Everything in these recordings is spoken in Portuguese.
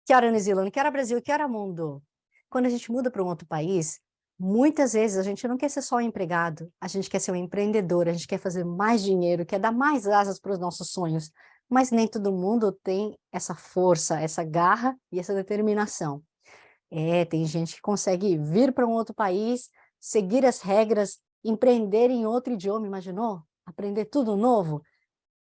Que hora New Zealand, que hora Brasil, que hora mundo. Quando a gente muda para um outro país, muitas vezes a gente não quer ser só um empregado, a gente quer ser um empreendedor, a gente quer fazer mais dinheiro, quer dar mais asas para os nossos sonhos. Mas nem todo mundo tem essa força, essa garra e essa determinação. Tem gente que consegue vir para um outro país, seguir as regras, empreender em outro idioma, imaginou? Aprender tudo novo.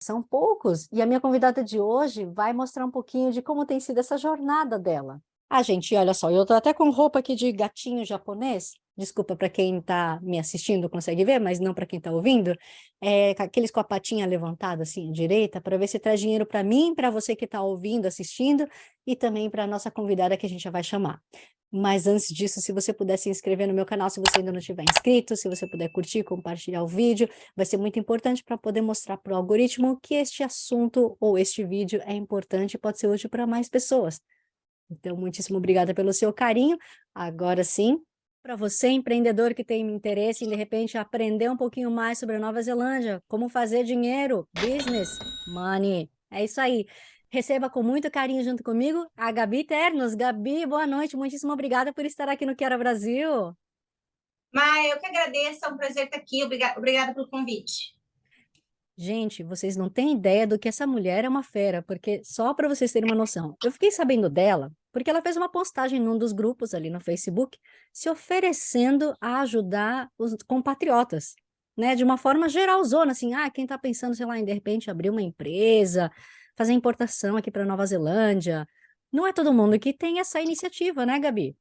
São poucos, e a minha convidada de hoje vai mostrar um pouquinho de como tem sido essa jornada dela. Ah, gente, olha só, eu tô até com roupa aqui de gatinho japonês, desculpa para quem está me assistindo consegue ver, mas não para quem está ouvindo, aqueles com a patinha levantada assim, à direita, para ver se traz dinheiro para mim, para você que está ouvindo, assistindo, e também para a nossa convidada que a gente já vai chamar. Mas antes disso, se você puder se inscrever no meu canal, se você ainda não tiver inscrito, se você puder curtir, compartilhar o vídeo, vai ser muito importante para poder mostrar para o algoritmo que este assunto ou este vídeo é importante e pode ser útil para mais pessoas. Então, muitíssimo obrigada pelo seu carinho. Agora sim, para você, empreendedor que tem interesse em, de repente, aprender um pouquinho mais sobre a Nova Zelândia, como fazer dinheiro, business, money, é isso aí. Receba com muito carinho junto comigo a Gabi Ternos. Gabi, boa noite, muitíssimo obrigada por estar aqui no Quero Brasil. Maia, eu que agradeço, é um prazer estar aqui. Obrigada pelo convite. Gente, vocês não têm ideia do que essa mulher é uma fera, porque só para vocês terem uma noção, eu fiquei sabendo dela porque ela fez uma postagem num dos grupos ali no Facebook, se oferecendo a ajudar os compatriotas, né? De uma forma geralzona, assim, quem está pensando, sei lá, em de repente abrir uma empresa, fazer importação aqui para Nova Zelândia. Não é todo mundo que tem essa iniciativa, né, Gabi?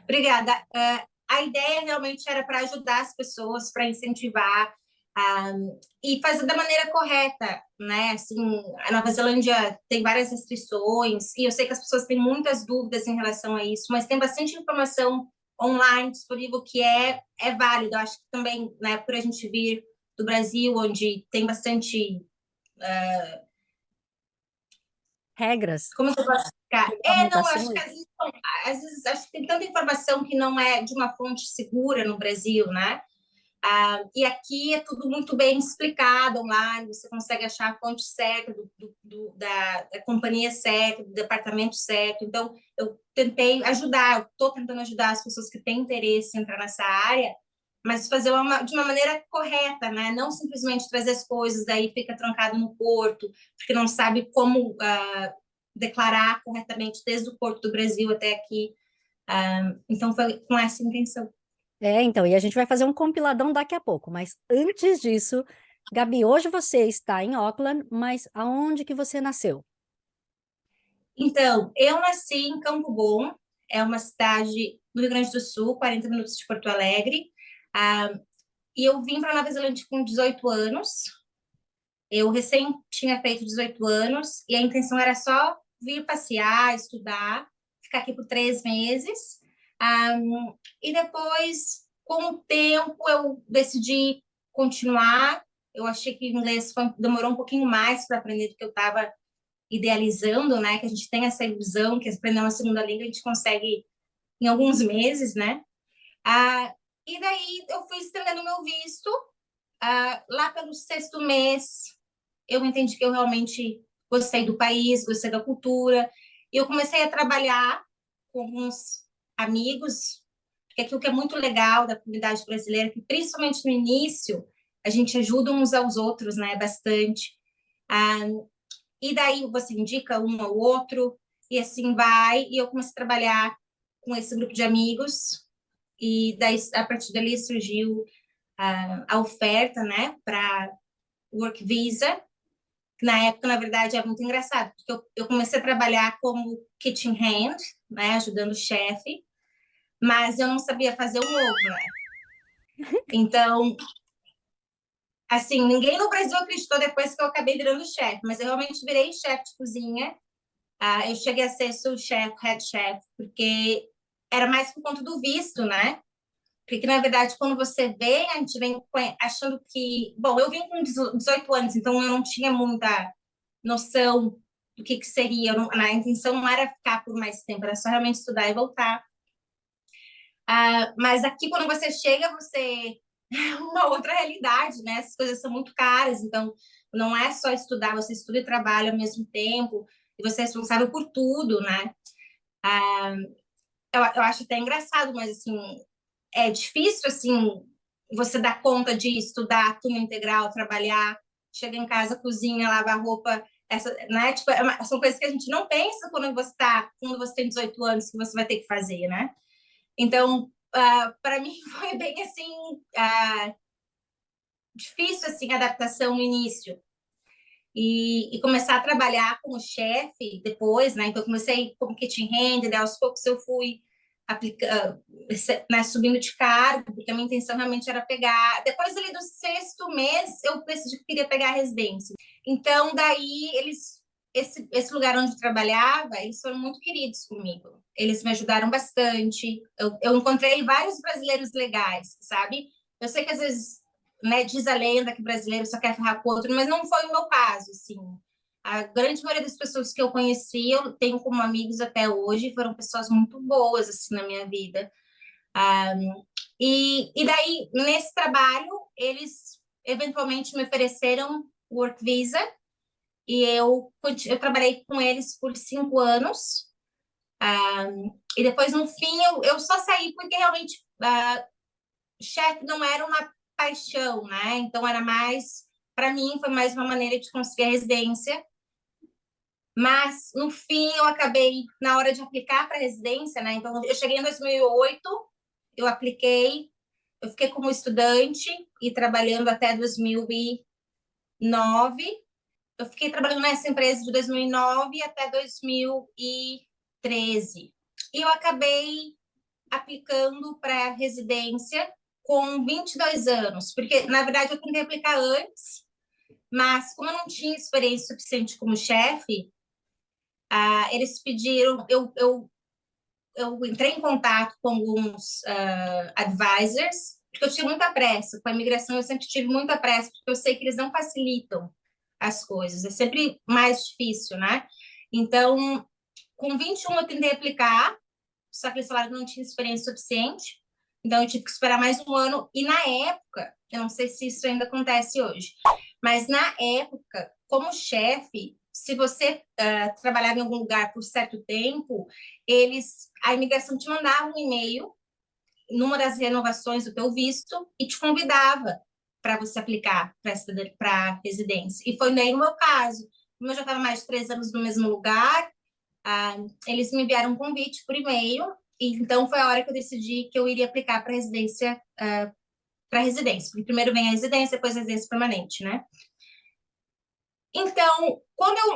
Obrigada. A ideia realmente era para ajudar as pessoas, para incentivar e fazer da maneira correta, né? Assim, a Nova Zelândia tem várias restrições e eu sei que as pessoas têm muitas dúvidas em relação a isso, mas tem bastante informação online disponível que é válido. Eu acho que também, né, por a gente vir do Brasil, onde tem bastante Regras, como que eu posso explicar? Não, eu acho que regulamentações. às vezes acho que tem tanta informação que não é de uma fonte segura no Brasil, né? E aqui é tudo muito bem explicado online, você consegue achar a fonte certa da companhia certa, do departamento certo. Então, eu tentei ajudar, estou tentando ajudar as pessoas que têm interesse em entrar nessa área, mas fazer de uma maneira correta, né? Não simplesmente trazer as coisas, daí fica trancado no porto, porque não sabe como declarar corretamente desde o porto do Brasil até aqui. Então, foi com essa intenção. Então, e a gente vai fazer um compiladão daqui a pouco, mas antes disso, Gabi, hoje você está em Auckland, mas aonde que você nasceu? Então, eu nasci em Campo Bom, é uma cidade do Rio Grande do Sul, 40 minutos de Porto Alegre, ah, e eu vim para Nova Zelândia com 18 anos. Eu recém tinha feito 18 anos e a intenção era só vir passear, estudar, ficar aqui por 3 meses. Ah, e depois, com o tempo, eu decidi continuar. Eu achei que o inglês demorou um pouquinho mais para aprender do que eu estava idealizando, né? Que a gente tem essa ilusão que aprender uma segunda língua a gente consegue em alguns meses, né? E daí eu fui estendendo meu visto. Lá pelo 6º mês, eu entendi que eu realmente gostei do país, gostei da cultura. E eu comecei a trabalhar com alguns amigos, porque aquilo que é muito legal da comunidade brasileira, que principalmente no início, a gente ajuda uns aos outros, né? Bastante. Ah, e daí você indica um ao outro, e assim vai. E eu comecei a trabalhar com esse grupo de amigos, e daí, a partir dali surgiu a oferta, né, para Work Visa, que na época, na verdade, é muito engraçado, porque eu comecei a trabalhar como kitchen hand, né, ajudando o chefe, mas eu não sabia fazer um ovo, né? Então, assim, ninguém no Brasil acreditou depois que eu acabei virando chefe, mas eu realmente virei chefe de cozinha. Eu cheguei a ser sous-chef, head chef, porque era mais por conta do visto, né? Porque, na verdade, quando você vem, a gente vem achando que... Bom, eu vim com 18 anos, então eu não tinha muita noção do que seria. A intenção não era ficar por mais tempo, era só realmente estudar e voltar. Mas aqui, quando você chega, você... É uma outra realidade, né? As coisas são muito caras, então não é só estudar, você estuda e trabalha ao mesmo tempo. e você é responsável por tudo, né? Eu acho até engraçado, mas assim, é difícil assim você dar conta de estudar turno integral, trabalhar, chega em casa, cozinha, lava a roupa, essa, né? Tipo, são coisas que a gente não pensa quando você tem 18 anos que você vai ter que fazer, né? Então, para mim foi bem assim difícil assim a adaptação no início. E começar a trabalhar como chefe depois, né? Então, comecei como kitchen hand, aos poucos eu fui aplicando, né, subindo de cargo, porque a minha intenção realmente era pegar. Depois ali do sexto mês, eu decidi que queria pegar a residência. Então, daí, esse lugar onde eu trabalhava, eles foram muito queridos comigo. Eles me ajudaram bastante. Eu encontrei vários brasileiros legais, sabe? Eu sei que às vezes, né, diz a lenda que brasileiro só quer ferrar com o outro, mas não foi o meu caso, assim. A grande maioria das pessoas que eu conheci, eu tenho como amigos até hoje, foram pessoas muito boas, assim, na minha vida. E daí, nesse trabalho, eles eventualmente me ofereceram work visa, e eu trabalhei com eles por 5 anos. E depois, no fim, eu só saí porque realmente chefe não era uma paixão, né? Então era mais, para mim, foi mais uma maneira de conseguir a residência. Mas no fim eu acabei na hora de aplicar para a residência, né? Então eu cheguei em 2008, eu apliquei, eu fiquei como estudante e trabalhando até 2009. Eu fiquei trabalhando nessa empresa de 2009 até 2013. E eu acabei aplicando para residência com 22 anos, porque, na verdade, eu tentei aplicar antes, mas como eu não tinha experiência suficiente como chefe, eles pediram, eu entrei em contato com alguns advisors, porque eu tinha muita pressa, com a imigração eu sempre tive muita pressa, porque eu sei que eles não facilitam as coisas, é sempre mais difícil, né? Então, com 21 eu tentei aplicar, só que eles falaram que não tinha experiência suficiente, então eu tive que esperar mais um ano. E na época, eu não sei se isso ainda acontece hoje, mas na época, como chefe, se você trabalhava em algum lugar por certo tempo, a imigração te mandava um e-mail numa das renovações do teu visto e te convidava para você aplicar para residência. E foi daí no meu caso. Como eu já estava mais de 3 anos no mesmo lugar, eles me enviaram um convite por e-mail, e então foi a hora que eu decidi que eu iria aplicar para residência, porque primeiro vem a residência, depois a residência permanente, né? Então,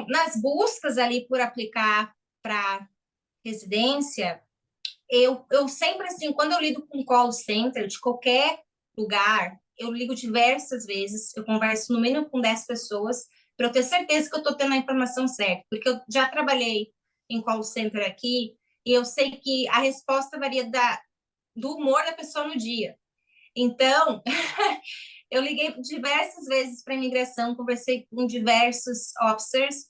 nas buscas ali por aplicar para residência, eu sempre, assim, quando eu lido com call center de qualquer lugar, eu ligo diversas vezes, eu converso no mínimo com 10 pessoas, para eu ter certeza que eu estou tendo a informação certa, porque eu já trabalhei em call center aqui, e eu sei que a resposta varia do humor da pessoa no dia. Então, eu liguei diversas vezes para a imigração, conversei com diversos officers,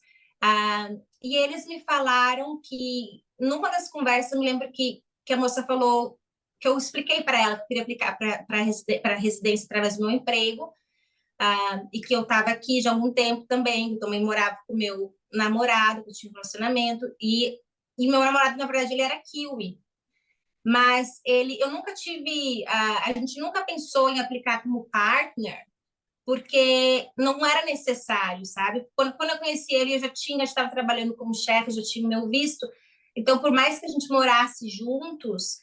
e eles me falaram que, numa das conversas, eu me lembro que a moça falou, que eu expliquei para ela que eu queria aplicar para residência através do meu emprego, e que eu estava aqui já há algum tempo também, eu também morava com o meu namorado, que eu tinha um relacionamento, e meu namorado, na verdade, ele era kiwi, mas eu nunca tive, a gente nunca pensou em aplicar como partner, porque não era necessário, sabe? Quando eu conheci ele, eu já estava trabalhando como chefe, já tinha o meu visto, então, por mais que a gente morasse juntos,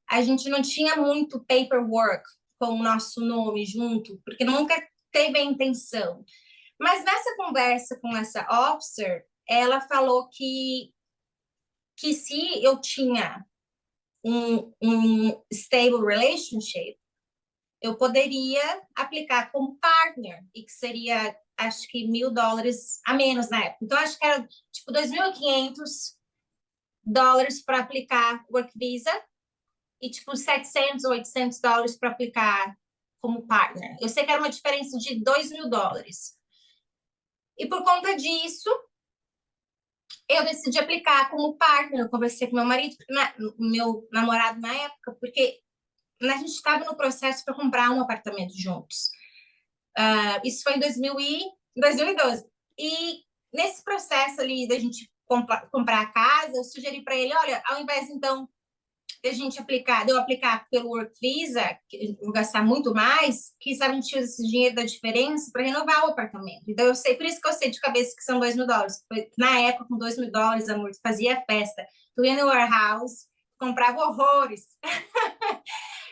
a gente não tinha muito paperwork com o nosso nome junto, porque nunca teve a intenção. Mas nessa conversa com essa officer, ela falou que se eu tinha um stable relationship, eu poderia aplicar como partner, e que seria, acho que $1.000 a menos na época. Então, acho que era tipo $2.500 para aplicar work visa e tipo $700 ou $800 para aplicar como partner. Eu sei que era uma diferença de $2.000. E por conta disso, eu decidi aplicar como partner. Eu conversei com meu marido, meu namorado na época, porque a gente estava no processo para comprar um apartamento juntos. Isso foi em 2012. E nesse processo ali da gente comprar a casa, eu sugeri para ele, olha, ao invés, então, de eu aplicar pelo Work Visa, que eu vou gastar muito mais, quem sabe a gente usa esse dinheiro da diferença para renovar o apartamento. Então, eu sei, por isso que eu sei de cabeça que são $2.000. Na época, com $2.000, amor, fazia festa. Tu ia no warehouse, comprava horrores.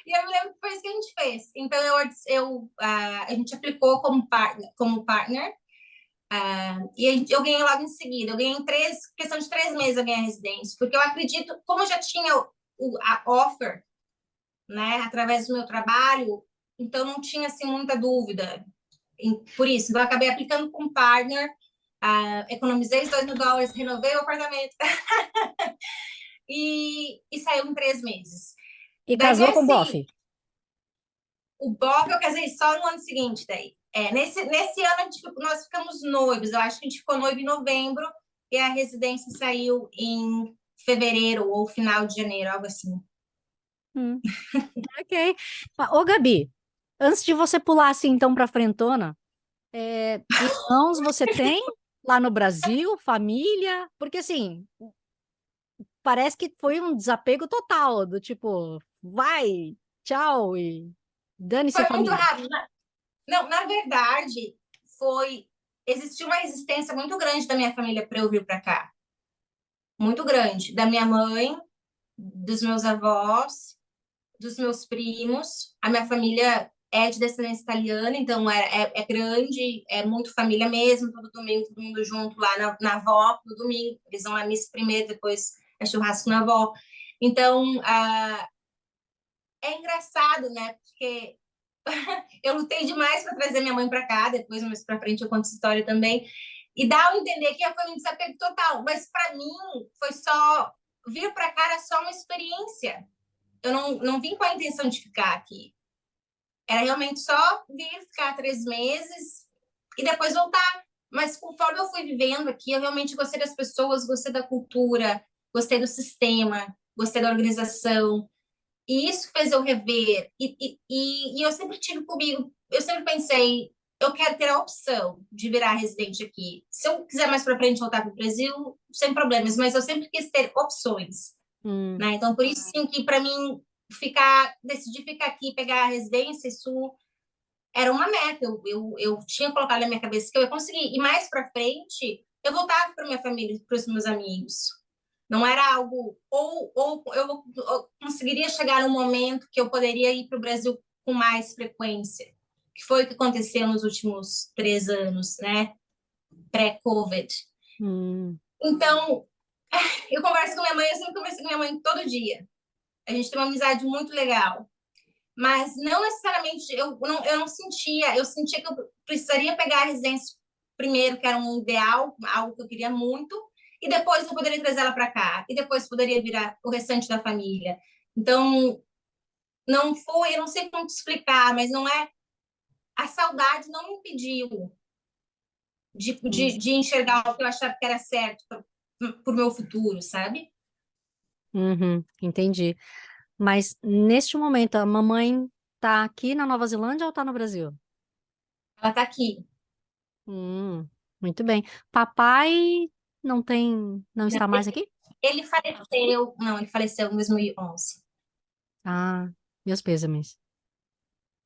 E eu me lembro que foi isso que a gente fez. Então, a gente aplicou como partner e eu ganhei logo em seguida. Eu ganhei questão de 3 meses eu ganhei a residência, porque eu acredito, como eu já tinha a offer, né, através do meu trabalho, então não tinha assim muita dúvida. Por isso, então, eu acabei aplicando com partner, economizei os $2.000, renovei o apartamento e saiu em 3 meses. E Daí, casou com o nesse, bofe. o Bob eu casei só no ano seguinte daí. Nesse ano nós ficamos noivos, eu acho que a gente ficou noivo em novembro e a residência saiu em fevereiro ou final de janeiro, algo assim. Hum, ok. Ô, Gabi, antes de você pular assim, então, para frentona, irmãos você tem lá no Brasil, família? Porque assim, parece que foi um desapego total, do tipo, vai, tchau e dane-se a Foi muito família. rápido. Não, na verdade, existiu uma resistência muito grande da minha família para eu vir para cá. Muito grande. Da minha mãe, dos meus avós, dos meus primos. A minha família é de descendência italiana, então é grande, é muito família mesmo. Todo domingo, todo mundo junto lá na avó, no domingo. Eles vão à missa primeiro, depois é churrasco na avó. Então, é engraçado, né? Porque eu lutei demais para trazer minha mãe para cá, depois mais para frente eu conto essa história também. E dá a entender que foi um desapego total, mas para mim foi só vir para cá era só uma experiência. Eu não vim com a intenção de ficar aqui. Era realmente só vir ficar 3 meses e depois voltar. Mas conforme eu fui vivendo aqui, eu realmente gostei das pessoas, gostei da cultura, gostei do sistema, gostei da organização. E isso fez eu rever. E eu sempre tive comigo, eu sempre pensei, eu quero ter a opção de virar residente aqui. Se eu quiser mais para frente voltar para o Brasil, sem problemas, mas eu sempre quis ter opções, Hum, né? Então, por isso sim, que para mim decidir ficar aqui, pegar a residência, isso era uma meta. Eu tinha colocado na minha cabeça que eu ia conseguir. E mais para frente, eu voltava para minha família, para os meus amigos. Não era algo. Ou eu conseguiria chegar num momento que eu poderia ir para o Brasil com mais frequência, que foi o que aconteceu nos últimos 3 anos, né? Pré-Covid. hum, Então, eu converso com minha mãe, eu sempre converso com minha mãe todo dia. A gente tem uma amizade muito legal. Mas não necessariamente, eu não sentia, eu sentia que eu precisaria pegar a residência primeiro, que era um ideal, algo que eu queria muito, e depois eu poderia trazer ela para cá, e depois poderia virar o restante da família. Então, não foi, eu não sei como te explicar, mas não é, a saudade não me impediu hum, de enxergar o que eu achava que era certo para o meu futuro, sabe? entendi. Mas neste momento, a mamãe tá aqui na Nova Zelândia ou tá no Brasil? Ela está aqui. Hum, muito bem. Papai não está mais aqui? Ele faleceu em 2011. Ah, meus pêsames.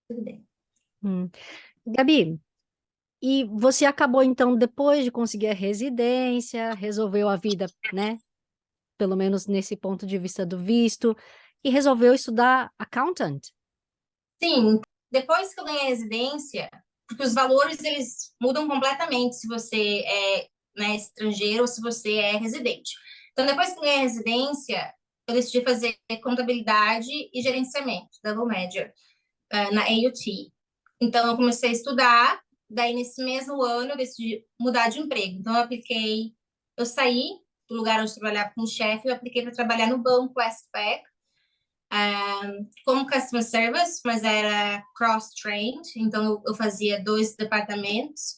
Tudo bem. Hum. Gabi, e você acabou então, depois de conseguir a residência, resolveu a vida, né? Pelo menos nesse ponto de vista do visto, e resolveu estudar accountant. Sim, depois que eu ganhei a residência, porque os valores eles mudam completamente se você é, né, estrangeiro ou se você é residente. Então, depois que eu ganhei a residência, eu decidi fazer contabilidade e gerenciamento, double major, na AUT. Então, eu comecei a estudar, daí nesse mesmo ano eu decidi mudar de emprego. Então, eu saí do lugar onde eu trabalhava com o chefe, eu apliquei para trabalhar no banco Westpac, como customer service, mas era cross-trained, então eu fazia 2 departamentos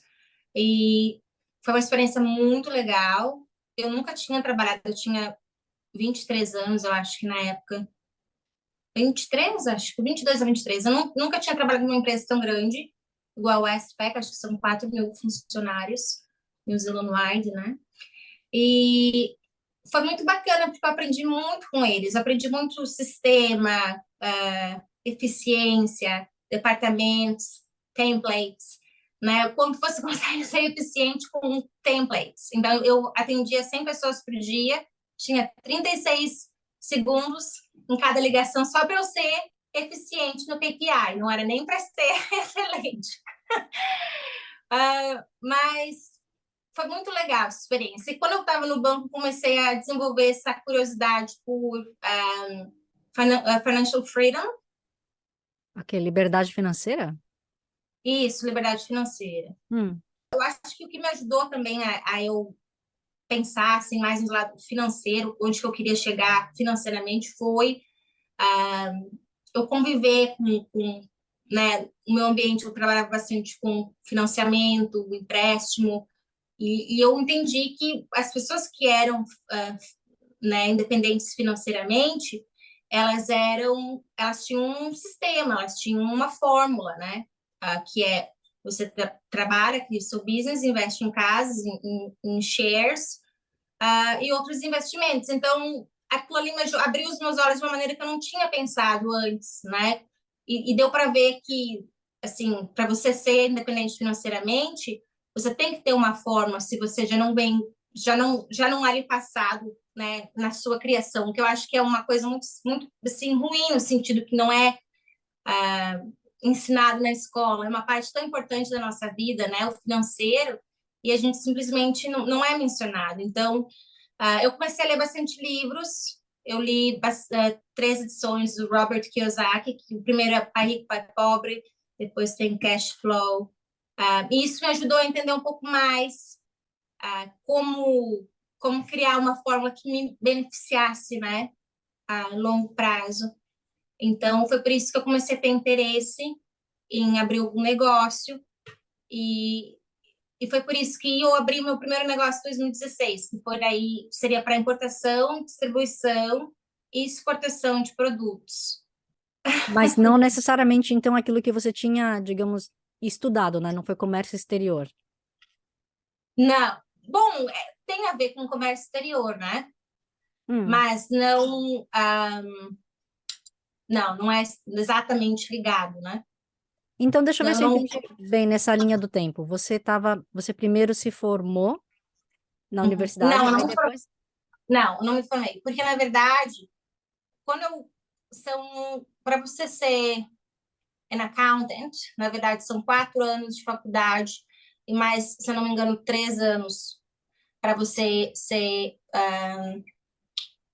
e foi uma experiência muito legal. Eu nunca tinha trabalhado, eu tinha 23 anos, eu acho que na época. 23, acho que 22 a 23. Nunca tinha trabalhado em uma empresa tão grande, igual a Westpac, acho que são 4.000 funcionários, New Zealand wide, né? E foi muito bacana, porque eu aprendi muito com eles. Aprendi muito sistema, eficiência, departamentos, templates, né? Como você consegue ser eficiente com templates. Então, eu atendia 100 pessoas por dia, tinha 36 segundos em cada ligação só para eu ser eficiente no KPI, não era nem para ser excelente. Mas foi muito legal essa experiência. E quando eu estava no banco, comecei a desenvolver essa curiosidade por financial freedom. Ok, liberdade financeira? Isso, liberdade financeira. Hum. Acho que o que me ajudou também a eu pensar assim, mais no lado financeiro, onde que eu queria chegar financeiramente, foi eu conviver com, né, o meu ambiente. Eu trabalhava bastante com financiamento, empréstimo, e eu entendi que as pessoas que eram né, independentes financeiramente, elas tinham um sistema, elas tinham uma fórmula, né, que é você trabalha, cria seu business, investe em casas, em shares, e outros investimentos. Então, aquilo ali abriu os meus olhos de uma maneira que eu não tinha pensado antes, né? E deu para ver que, assim, para você ser independente financeiramente, você tem que ter uma forma, se você já não vem, já não há ali passado, né, na sua criação, que eu acho que é uma coisa muito, muito assim, ruim, no sentido que não é ensinado na escola, é uma parte tão importante da nossa vida, né, o financeiro, e a gente simplesmente não é mencionado. Então, eu comecei a ler bastante livros. Eu li 3 edições do Robert Kiyosaki, que o primeiro é Pai Rico, Pai Pobre, depois tem Cash Flow. E isso me ajudou a entender um pouco mais como criar uma fórmula que me beneficiasse, né, a longo prazo. Então, foi por isso que eu comecei a ter interesse em abrir algum negócio. E E foi por isso que eu abri meu primeiro negócio em 2016, que por aí seria para importação, distribuição e exportação de produtos. Mas não necessariamente, então, aquilo que você tinha, digamos, estudado, né? Não foi comércio exterior. Não, bom, tem a ver com comércio exterior, né? Hum. Mas não é exatamente ligado, né? Então, deixa eu ver Não, se eu não, entendi bem nessa linha do tempo. Você primeiro se formou na universidade, não, aí depois. não me formei, porque na verdade, quando eu são para você ser an accountant, na verdade são 4 anos de faculdade e mais, se eu não me engano, 3 anos para você ser,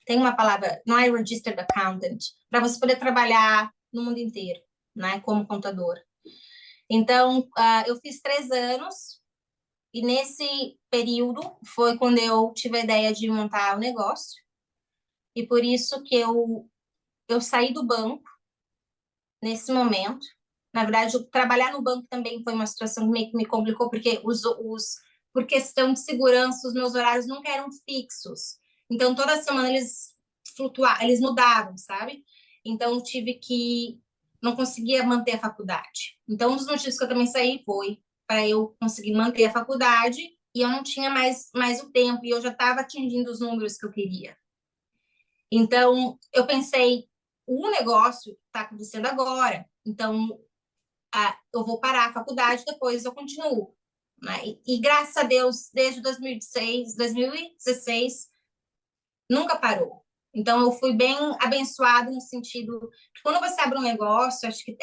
tem uma palavra, não é registered accountant, para você poder trabalhar no mundo inteiro, né, como contador. Então, eu fiz 3 anos e nesse período foi quando eu tive a ideia de montar o negócio e por isso que eu saí do banco nesse momento. Na verdade, trabalhar no banco também foi uma situação que meio que me complicou, porque por questão de segurança, os meus horários nunca eram fixos. Então, toda semana eles flutuavam, eles mudavam, sabe? Então, eu tive que. Não conseguia manter a faculdade. Então, um dos motivos que eu também saí foi para eu conseguir manter a faculdade e eu não tinha mais o tempo e eu já estava atingindo os números que eu queria. Então, eu pensei, o negócio está acontecendo agora, então eu vou parar a faculdade, depois eu continuo. Né? E graças a Deus, desde 2016, nunca parou. Então, eu fui bem abençoada no sentido que quando você abre um negócio, acho que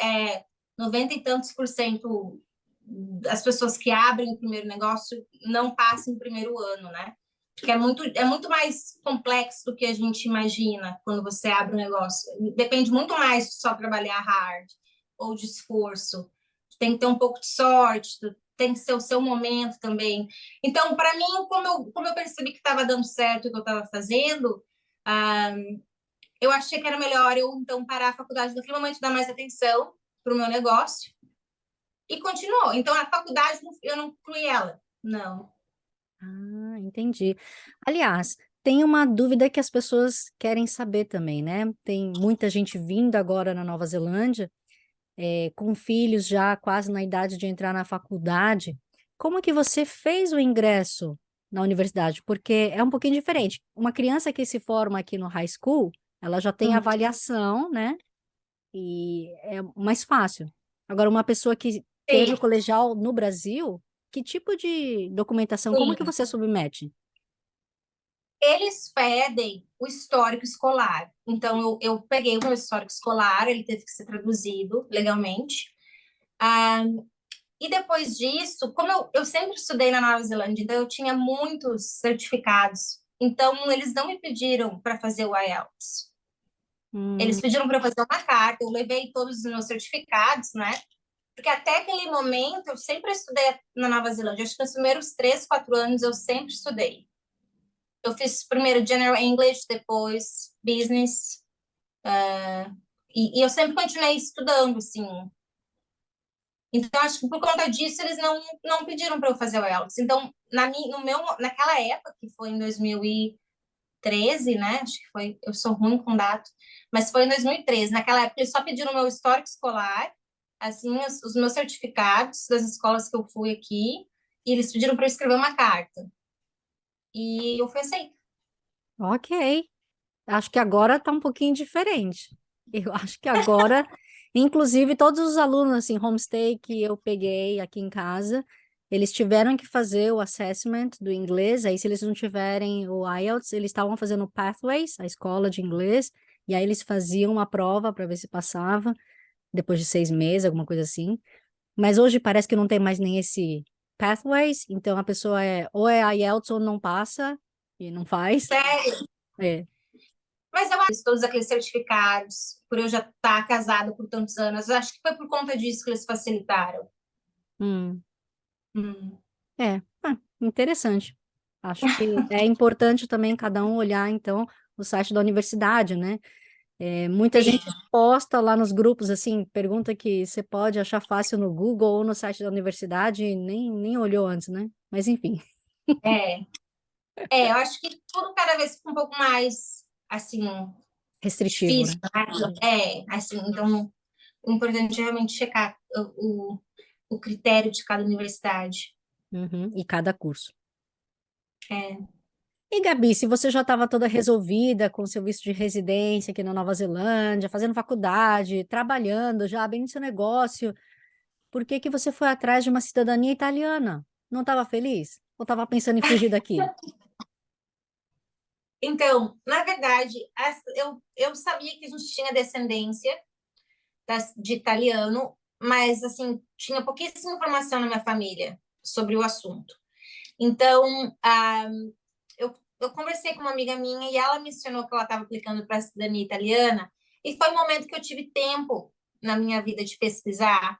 90 e tantos por cento das pessoas que abrem o primeiro negócio não passam o primeiro ano, né? Porque é muito mais complexo do que a gente imagina quando você abre um negócio. Depende muito mais de só trabalhar hard ou de esforço. Tem que ter um pouco de sorte, tem que ser o seu momento também. Então, para mim, como eu percebi que estava dando certo o que eu estava fazendo, ah, eu achei que era melhor eu, então, parar a faculdade naquele momento, dar mais atenção para o meu negócio e continuou. Então, a faculdade, eu não incluí ela, não. Ah, entendi. Aliás, tem uma dúvida que as pessoas querem saber também, né? Tem muita gente vindo agora na Nova Zelândia, com filhos já quase na idade de entrar na faculdade. Como que você fez o ingresso na universidade? Porque é um pouquinho diferente. Uma criança que se forma aqui no high school, ela já tem Uhum. avaliação, né? E é mais fácil. Agora, uma pessoa que teve Sim, o colegial no Brasil, que tipo de documentação, como que sim. você submete? Eles pedem o histórico escolar. Então, eu peguei o meu histórico escolar, ele teve que ser traduzido legalmente. Ah, e depois disso, como eu sempre estudei na Nova Zelândia, então eu tinha muitos certificados. Então, eles não me pediram para fazer o IELTS. Eles Hum, pediram para eu fazer uma carta, eu levei todos os meus certificados, né? Porque até aquele momento eu sempre estudei na Nova Zelândia. Acho que nos primeiros 3, 4 anos eu sempre estudei. Eu fiz primeiro General English, depois Business, e eu sempre continuei estudando, assim. Então, acho que por conta disso, eles não pediram para eu fazer o IELTS. Então, naquela época, que foi em 2013, né? Acho que foi, eu sou ruim com data, mas foi em 2013. Naquela época, eles só pediram o meu histórico escolar, assim, os meus certificados das escolas que eu fui aqui, e eles pediram para eu escrever uma carta. E eu fui aceita. ok. Acho que agora está um pouquinho diferente. Eu acho que agora, inclusive, todos os alunos, assim, homestay que eu peguei aqui em casa, eles tiveram que fazer o assessment do inglês. Aí, se eles não tiverem o IELTS, eles estavam fazendo o Pathways, a escola de inglês, e aí eles faziam uma prova para ver se passava, depois de 6 meses, alguma coisa assim. Mas hoje parece que não tem mais nem esse Pathways, então a pessoa ou é IELTS ou não passa, e não faz. Sério. É. Mas eu acho que todos aqueles certificados, por eu já estar casada por tantos anos, eu acho que foi por conta disso que eles facilitaram. Hum. Hum. Interessante. Acho que é importante também cada um olhar, então, o site da universidade, né? Muita Sim, gente posta lá nos grupos, assim, pergunta que você pode achar fácil no Google ou no site da universidade, e nem olhou antes, né? Mas, enfim, é. Eu acho que tudo cada vez fica um pouco mais, assim, restritivo, difícil, né? né? Assim, então, o importante é realmente checar o critério de cada universidade. Uhum, e cada curso. É. E, Gabi, se você já estava toda resolvida com seu visto de residência aqui na Nova Zelândia, fazendo faculdade, trabalhando já bem no seu negócio, por que que você foi atrás de uma cidadania italiana? Não estava feliz? Ou estava pensando em fugir daqui? Então, na verdade, eu sabia que a gente tinha descendência de italiano, mas, assim, tinha pouquíssima informação na minha família sobre o assunto. Então, eu conversei com uma amiga minha e ela mencionou que ela estava aplicando para a cidadania italiana, e foi um momento que eu tive tempo na minha vida de pesquisar,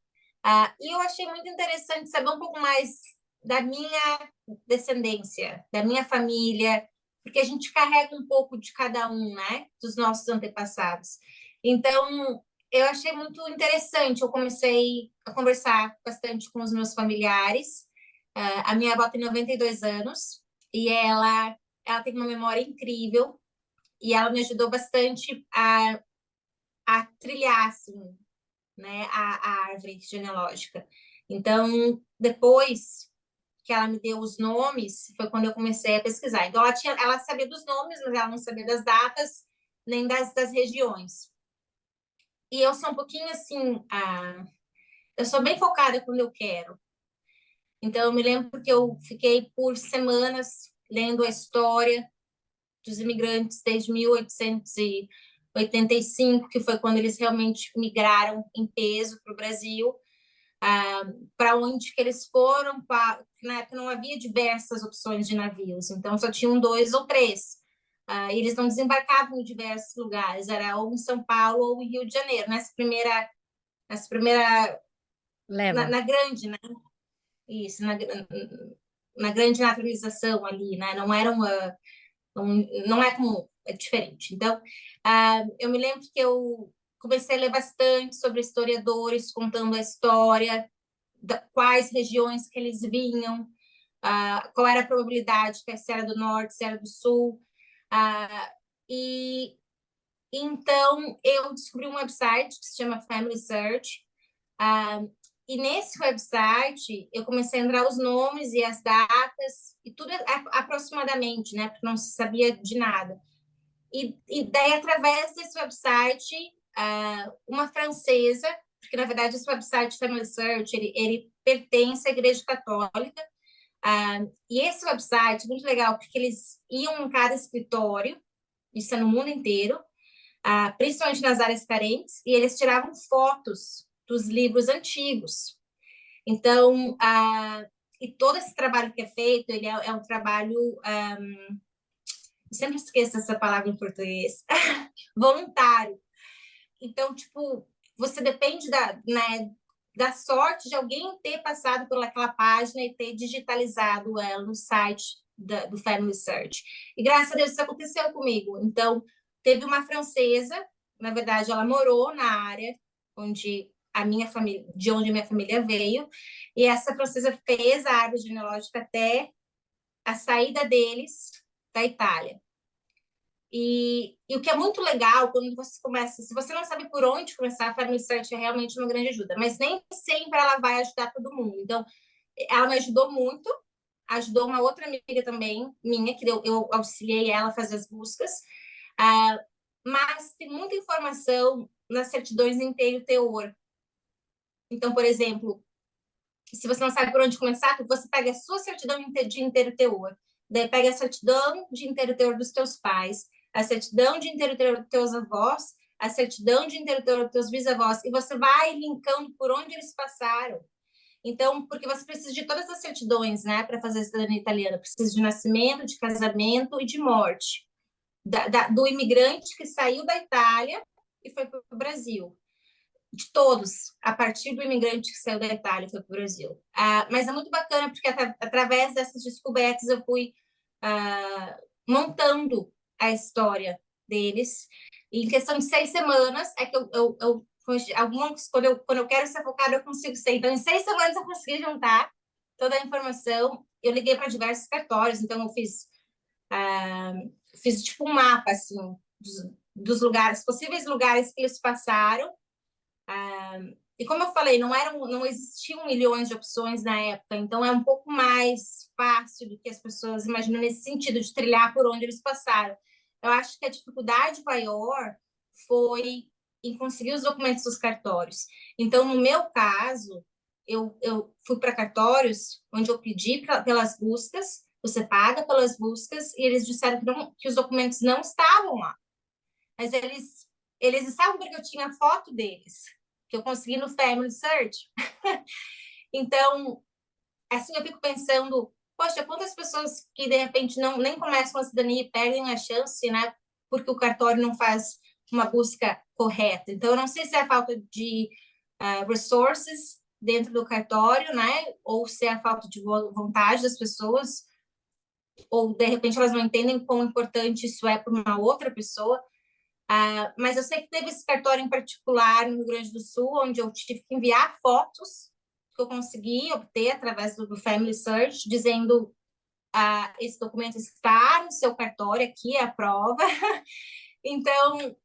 e eu achei muito interessante saber um pouco mais da minha descendência, da minha família, porque a gente carrega um pouco de cada um, né, dos nossos antepassados. Então, eu achei muito interessante. Eu comecei a conversar bastante com os meus familiares. A minha avó tem 92 anos e ela tem uma memória incrível e ela me ajudou bastante a trilhar, assim, né, a árvore genealógica. Então, depois que ela me deu os nomes, foi quando eu comecei a pesquisar. Então, ela sabia dos nomes, mas ela não sabia das datas, nem das regiões. E eu sou um pouquinho assim, eu sou bem focada quando eu quero. Então, eu me lembro que eu fiquei por semanas lendo a história dos imigrantes desde 1885, que foi quando eles realmente migraram em peso para o Brasil, para onde que eles foram. Na época não havia diversas opções de navios, então só tinham dois ou três. E eles não desembarcavam em diversos lugares, era ou em São Paulo ou em Rio de Janeiro, nessa primeira Leva. na grande, né? Isso, na grande naturalização ali, né? Não era não é comum, é diferente. Então, eu me lembro que eu comecei a ler bastante sobre historiadores contando a história, quais regiões que eles vinham, qual era a probabilidade, se era do norte, se era do sul. E então eu descobri um website que se chama Family Search, E nesse website, eu comecei a entrar os nomes e as datas, e tudo aproximadamente, né? Porque não se sabia de nada. E daí, através desse website, uma francesa, porque, na verdade, esse website Family Search, ele pertence à Igreja Católica, e esse website, muito legal, porque eles iam em cada escritório, isso é no mundo inteiro, principalmente nas áreas carentes, e eles tiravam fotos dos livros antigos. Então, e todo esse trabalho que é feito, ele é um trabalho, eu sempre esqueço essa palavra em português, voluntário. Então, tipo, você depende da sorte de alguém ter passado por aquela página e ter digitalizado ela no site do Family Search. E graças a Deus isso aconteceu comigo. Então, teve uma francesa, na verdade, ela morou na área onde a minha família, de onde a minha família veio, e essa francesa fez a árvore genealógica até a saída deles da Itália. E o que é muito legal quando você começa, se você não sabe por onde começar, a Family Search é realmente uma grande ajuda, mas nem sempre ela vai ajudar todo mundo. Então, ela me ajudou muito, ajudou uma outra amiga também, minha, que eu auxiliei ela a fazer as buscas, mas tem muita informação nas certidões em inteiro teor. Então, por exemplo, se você não sabe por onde começar, você pega a sua certidão de inteiro teor, daí pega a certidão de inteiro teor dos teus pais, a certidão de inteiro teor dos teus avós, a certidão de inteiro teor dos teus bisavós, e você vai linkando por onde eles passaram. Então, porque você precisa de todas as certidões, né, para fazer a cidadania italiana, precisa de nascimento, de casamento e de morte, do imigrante que saiu da Itália e foi para o Brasil, de todos, a partir do imigrante que saiu da Itália e foi para o Brasil. Mas é muito bacana, porque através dessas descobertas eu fui montando a história deles. E em questão de 6 semanas, é que quando eu quero ser focada, eu consigo ser. Então, em 6 semanas eu consegui juntar toda a informação. Eu liguei para diversos cartórios, então eu fiz tipo um mapa, assim, dos lugares, possíveis lugares que eles passaram. E como eu falei, não existiam milhões de opções na época, então é um pouco mais fácil do que as pessoas imaginam nesse sentido de trilhar por onde eles passaram. Eu acho que a dificuldade maior foi em conseguir os documentos dos cartórios. Então, no meu caso, eu fui para cartórios onde eu pedi pelas buscas, você paga pelas buscas, e eles disseram que os documentos não estavam lá. Mas eles estavam porque eu tinha foto deles, que eu consegui no Family Search. Então, assim, eu fico pensando, poxa, quantas pessoas que, de repente, nem começam a cidadania e perdem a chance, né? Porque o cartório não faz uma busca correta. Então, eu não sei se é a falta de resources dentro do cartório, né? Ou se é a falta de vontade das pessoas, ou, de repente, elas não entendem quão importante isso é para uma outra pessoa. Mas eu sei que teve esse cartório em particular no Rio Grande do Sul, onde eu tive que enviar fotos que eu consegui obter através do Family Search, dizendo esse documento está no seu cartório, aqui é a prova. Então,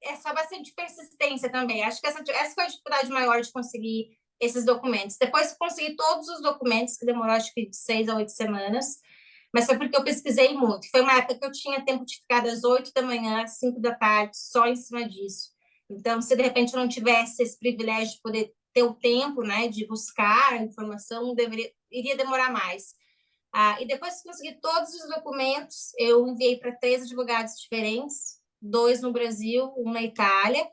é só bastante persistência também. Acho que essa foi a dificuldade maior de conseguir esses documentos. Depois que consegui todos os documentos, que demorou acho que de 6 a 8 semanas, mas foi porque eu pesquisei muito. Foi uma época que eu tinha tempo de ficar das 8 da manhã às 5 da tarde, só em cima disso. Então, se de repente eu não tivesse esse privilégio de poder ter o tempo, né, de buscar a informação, iria demorar mais. E depois que consegui todos os documentos, eu enviei para 3 advogados diferentes, 2 no Brasil, um na Itália,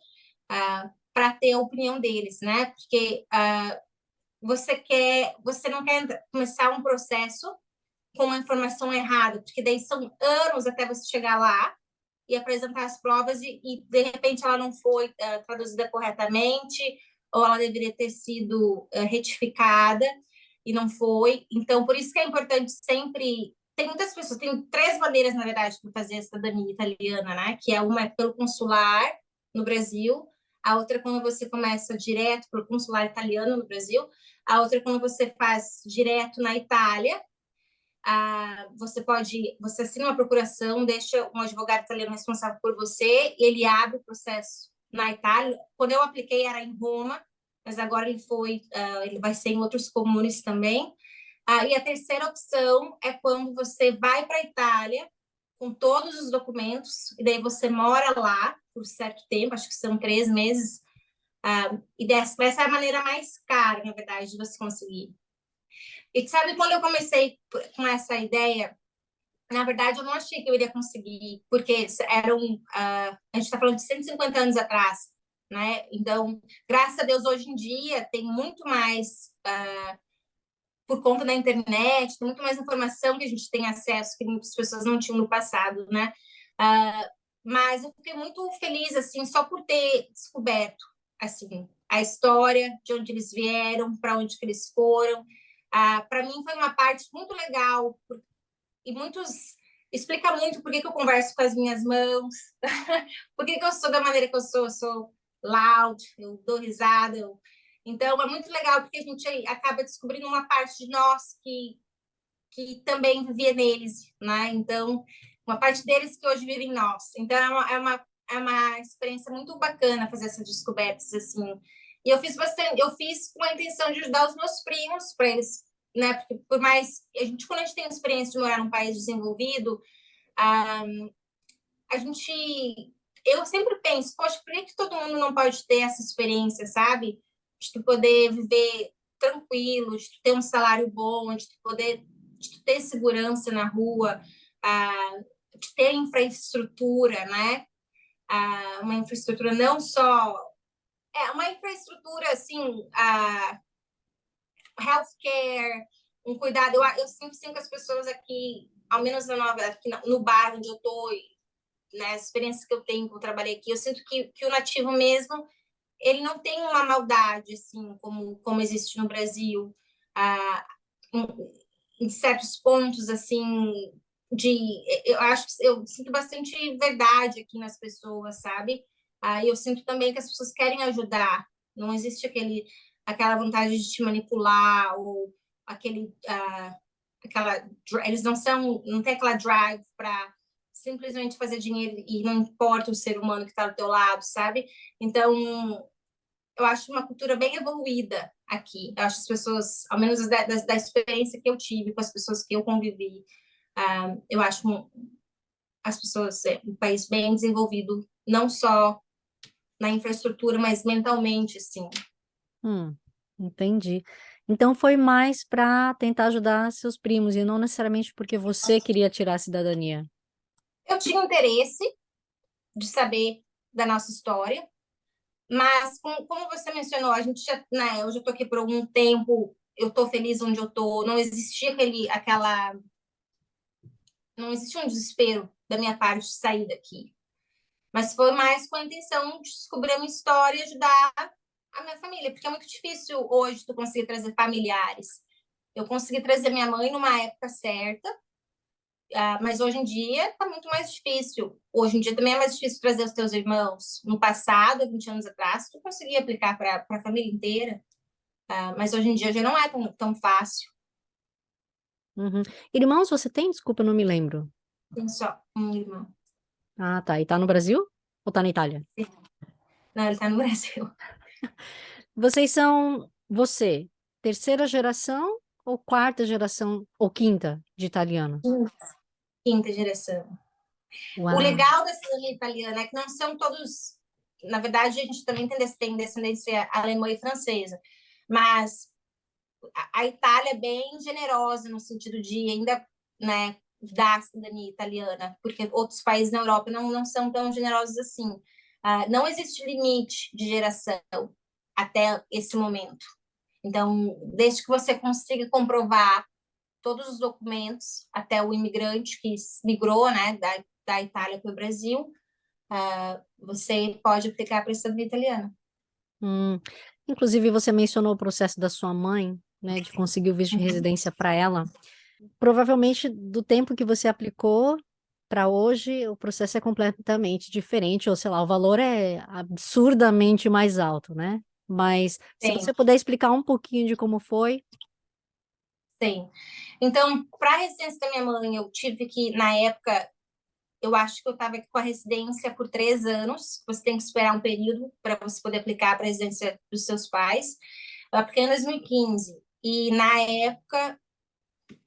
para ter a opinião deles, né? Porque você não quer começar um processo com uma informação errada, porque daí são anos até você chegar lá e apresentar as provas e de repente ela não foi traduzida corretamente ou ela deveria ter sido retificada e não foi. Então, por isso que é importante sempre... Tem muitas pessoas, tem 3 maneiras, na verdade, para fazer a cidadania italiana, né? Que uma é pelo consular no Brasil, a outra é quando você começa direto pelo consular italiano no Brasil, a outra é quando você faz direto na Itália. Você assina uma procuração, deixa um advogado italiano responsável por você, e ele abre o processo na Itália. Quando eu apliquei, era em Roma, mas agora ele vai ser em outros comunes também. E a terceira opção é quando você vai para a Itália com todos os documentos, e daí você mora lá por certo tempo, acho que são 3 meses, e essa é a maneira mais cara, na verdade, de você conseguir. E sabe, quando eu comecei com essa ideia, na verdade, eu não achei que eu iria conseguir, porque a gente está falando de 150 anos atrás, né? Então, graças a Deus, hoje em dia tem muito mais, por conta da internet, tem muito mais informação que a gente tem acesso que muitas pessoas não tinham no passado, né? Mas eu fiquei muito feliz, assim, só por ter descoberto, assim, a história, de onde eles vieram, para onde que eles foram. Para mim foi uma parte muito legal, e explica muito por que que eu converso com as minhas mãos, por que que eu sou da maneira que eu sou loud, eu dou risada, então é muito legal porque a gente acaba descobrindo uma parte de nós que também vivia neles, né? Então, uma parte deles que hoje vive em nós. Então, é uma experiência muito bacana fazer essas descobertas, assim. E eu fiz bastante, eu fiz com a intenção de ajudar os meus primos, para eles, né? Porque por mais, quando a gente tem a experiência de morar num país desenvolvido, a gente, eu sempre penso, poxa, por que todo mundo não pode ter essa experiência, sabe? De tu poder viver tranquilo, de tu ter um salário bom, de tu ter segurança na rua, de ter infraestrutura, né? Uma infraestrutura não só... uma infraestrutura, assim, healthcare, um cuidado. Eu sempre sinto que as pessoas aqui, ao menos aqui no bairro onde eu estou, né, as experiências que eu tenho, que eu trabalhei aqui, eu sinto que o nativo mesmo, ele não tem uma maldade, assim, como existe no Brasil, em certos pontos, assim, eu acho que eu sinto bastante verdade aqui nas pessoas, sabe? Eu sinto também que as pessoas querem ajudar, não existe aquela vontade de te manipular, ou aquele, eles não tem aquela drive para simplesmente fazer dinheiro e não importa o ser humano que está do teu lado, sabe? Então, eu acho uma cultura bem evoluída aqui. Eu acho as pessoas, ao menos da experiência que eu tive com as pessoas que eu convivi, eu acho as pessoas, um país bem desenvolvido, não só na infraestrutura, mas mentalmente, assim. Entendi. Então foi mais para tentar ajudar seus primos e não necessariamente porque você queria tirar a cidadania. Eu tinha interesse de saber da nossa história, mas como você mencionou, a gente já, né, eu já estou aqui por algum tempo, eu estou feliz onde eu estou, não existia não existia um desespero da minha parte de sair daqui, mas foi mais com a intenção de descobrir a minha história e ajudar a minha família, porque é muito difícil hoje tu conseguir trazer familiares. Eu consegui trazer minha mãe numa época certa, mas hoje em dia está muito mais difícil. Hoje em dia também é mais difícil trazer os teus irmãos. No passado, há 20 anos atrás, tu conseguia aplicar para a família inteira, mas hoje em dia já não é tão fácil. Uhum. Irmãos, você tem? Desculpa, eu não me lembro. Tem só um irmão. Ah, tá. E tá no Brasil ou tá na Itália? Não, ele está no Brasil. Vocês são, você, terceira geração ou quarta geração ou quinta de italiano? Quinta geração. O Uau. legal da cidadania italiana é que não são todos. Na verdade, a gente também tem descendência alemã e francesa, mas a Itália é bem generosa no sentido de ainda, né, dar a cidadania italiana, porque outros países na Europa não são tão generosos assim. Não existe limite de geração até esse momento. Então, desde que você consiga comprovar todos os documentos até o imigrante que migrou, né, da Itália para o Brasil, você pode aplicar para a cidadania italiana. Hum. Inclusive, você mencionou o processo da sua mãe, né, de conseguir o visto de residência para ela. Provavelmente, do tempo que você aplicou para hoje, o processo é completamente diferente, ou sei lá, o valor é absurdamente mais alto, né? Mas se Sim, você puder explicar um pouquinho de como foi. sim. Então, para a residência da minha mãe, eu tive que, na época, eu acho que eu estava com a residência por 3 anos. Você tem que esperar um período para você poder aplicar para a residência dos seus pais. Eu apliquei em 2015 e na época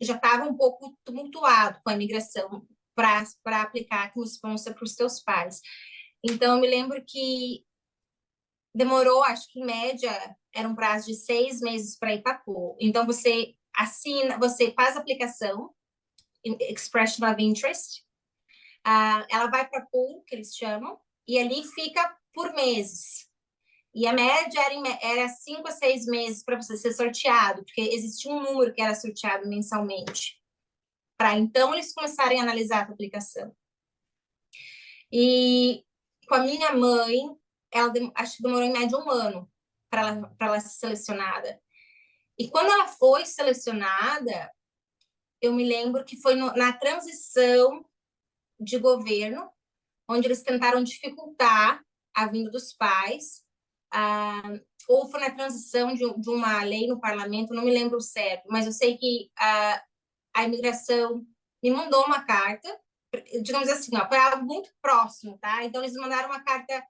já estava um pouco tumultuado com a imigração para aplicar como sponsor para os teus pais. Então, eu me lembro que demorou, acho que em média, era um prazo de 6 meses para ir para a pool. Então, você assina, você faz a aplicação, Expression of Interest, ela vai para a pool, que eles chamam, e ali fica por meses. E a média era 5 a 6 meses para você ser sorteado, porque existia um número que era sorteado mensalmente, para então eles começarem a analisar a aplicação. E com a minha mãe, acho que demorou em média um ano para ela ser selecionada. E quando ela foi selecionada, eu me lembro que foi na transição de governo, onde eles tentaram dificultar a vinda dos pais, ou foi na transição de uma lei no parlamento, não me lembro certo, mas eu sei que a imigração me mandou uma carta, digamos assim, ó, foi algo muito próximo, tá? Então, eles mandaram uma carta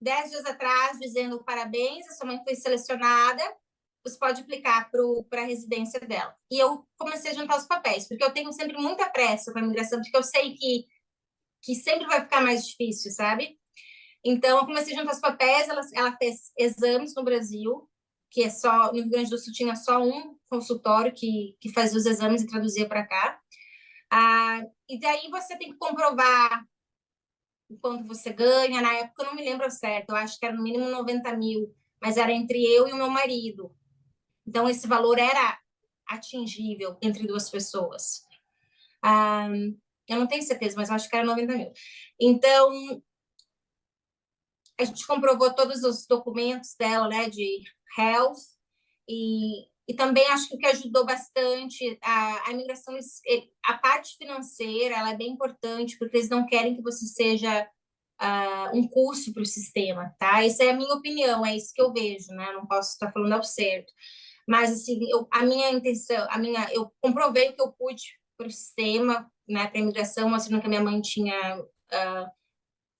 10 dias atrás, dizendo parabéns, a sua mãe foi selecionada, você pode aplicar para a residência dela. E eu comecei a juntar os papéis, porque eu tenho sempre muita pressa com a imigração, porque eu sei que sempre vai ficar mais difícil, sabe? Então, eu comecei a juntar os papéis, ela fez exames no Brasil, que é só, no Rio Grande do Sul tinha só um consultório que fazia os exames e traduzia para cá. E daí você tem que comprovar o quanto você ganha. Na época eu não me lembro certo, eu acho que era no mínimo 90 mil, mas era entre eu e o meu marido. Então esse valor era atingível entre duas pessoas. Eu não tenho certeza, mas eu acho que era 90 mil. Então a gente comprovou todos os documentos dela, né, de health, e também acho que o que ajudou bastante a imigração, a parte financeira, ela é bem importante, porque eles não querem que você seja um custo para o sistema, tá? Essa é a minha opinião, é isso que eu vejo, né? Não posso estar falando ao certo. Mas, assim, a minha intenção, eu comprovei o que eu pude para o sistema, né, para a imigração, mostrando que a minha mãe tinha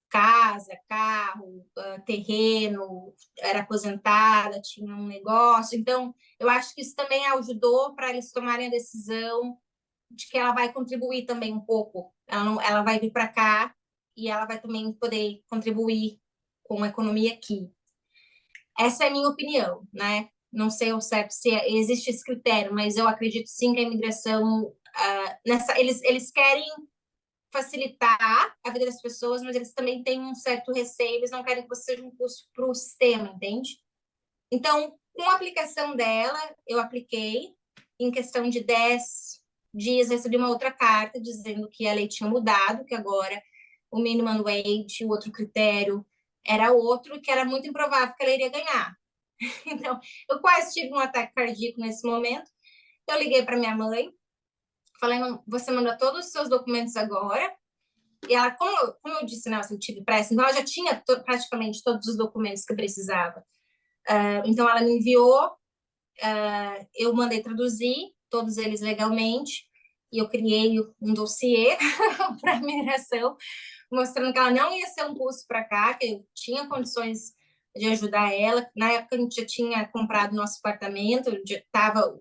casa, carro, terreno, era aposentada, tinha um negócio. Então, eu acho que isso também ajudou para eles tomarem a decisão de que ela vai contribuir também um pouco. Ela vai vir para cá e ela vai também poder contribuir com a economia aqui. Essa é a minha opinião, né? Não sei ao certo se existe esse critério, mas eu acredito sim que a imigração eles querem facilitar a vida das pessoas, mas eles também têm um certo receio, eles não querem que você seja um custo para o sistema, entende? Então, com a aplicação dela, eu apliquei, em questão de 10 dias, recebi uma outra carta dizendo que a lei tinha mudado, que agora o minimum wage, o outro critério, era outro, que era muito improvável que ela iria ganhar. Então, eu quase tive um ataque cardíaco nesse momento. Eu liguei para minha mãe, falei, você manda todos os seus documentos agora. E ela, como eu disse, né, eu tive pressa, então ela já tinha praticamente todos os documentos que eu precisava. Então ela me enviou, eu mandei traduzir todos eles legalmente, e eu criei um dossiê para a migração, mostrando que ela não ia ser um custo para cá, que eu tinha condições de ajudar ela. Na época a gente já tinha comprado nosso apartamento,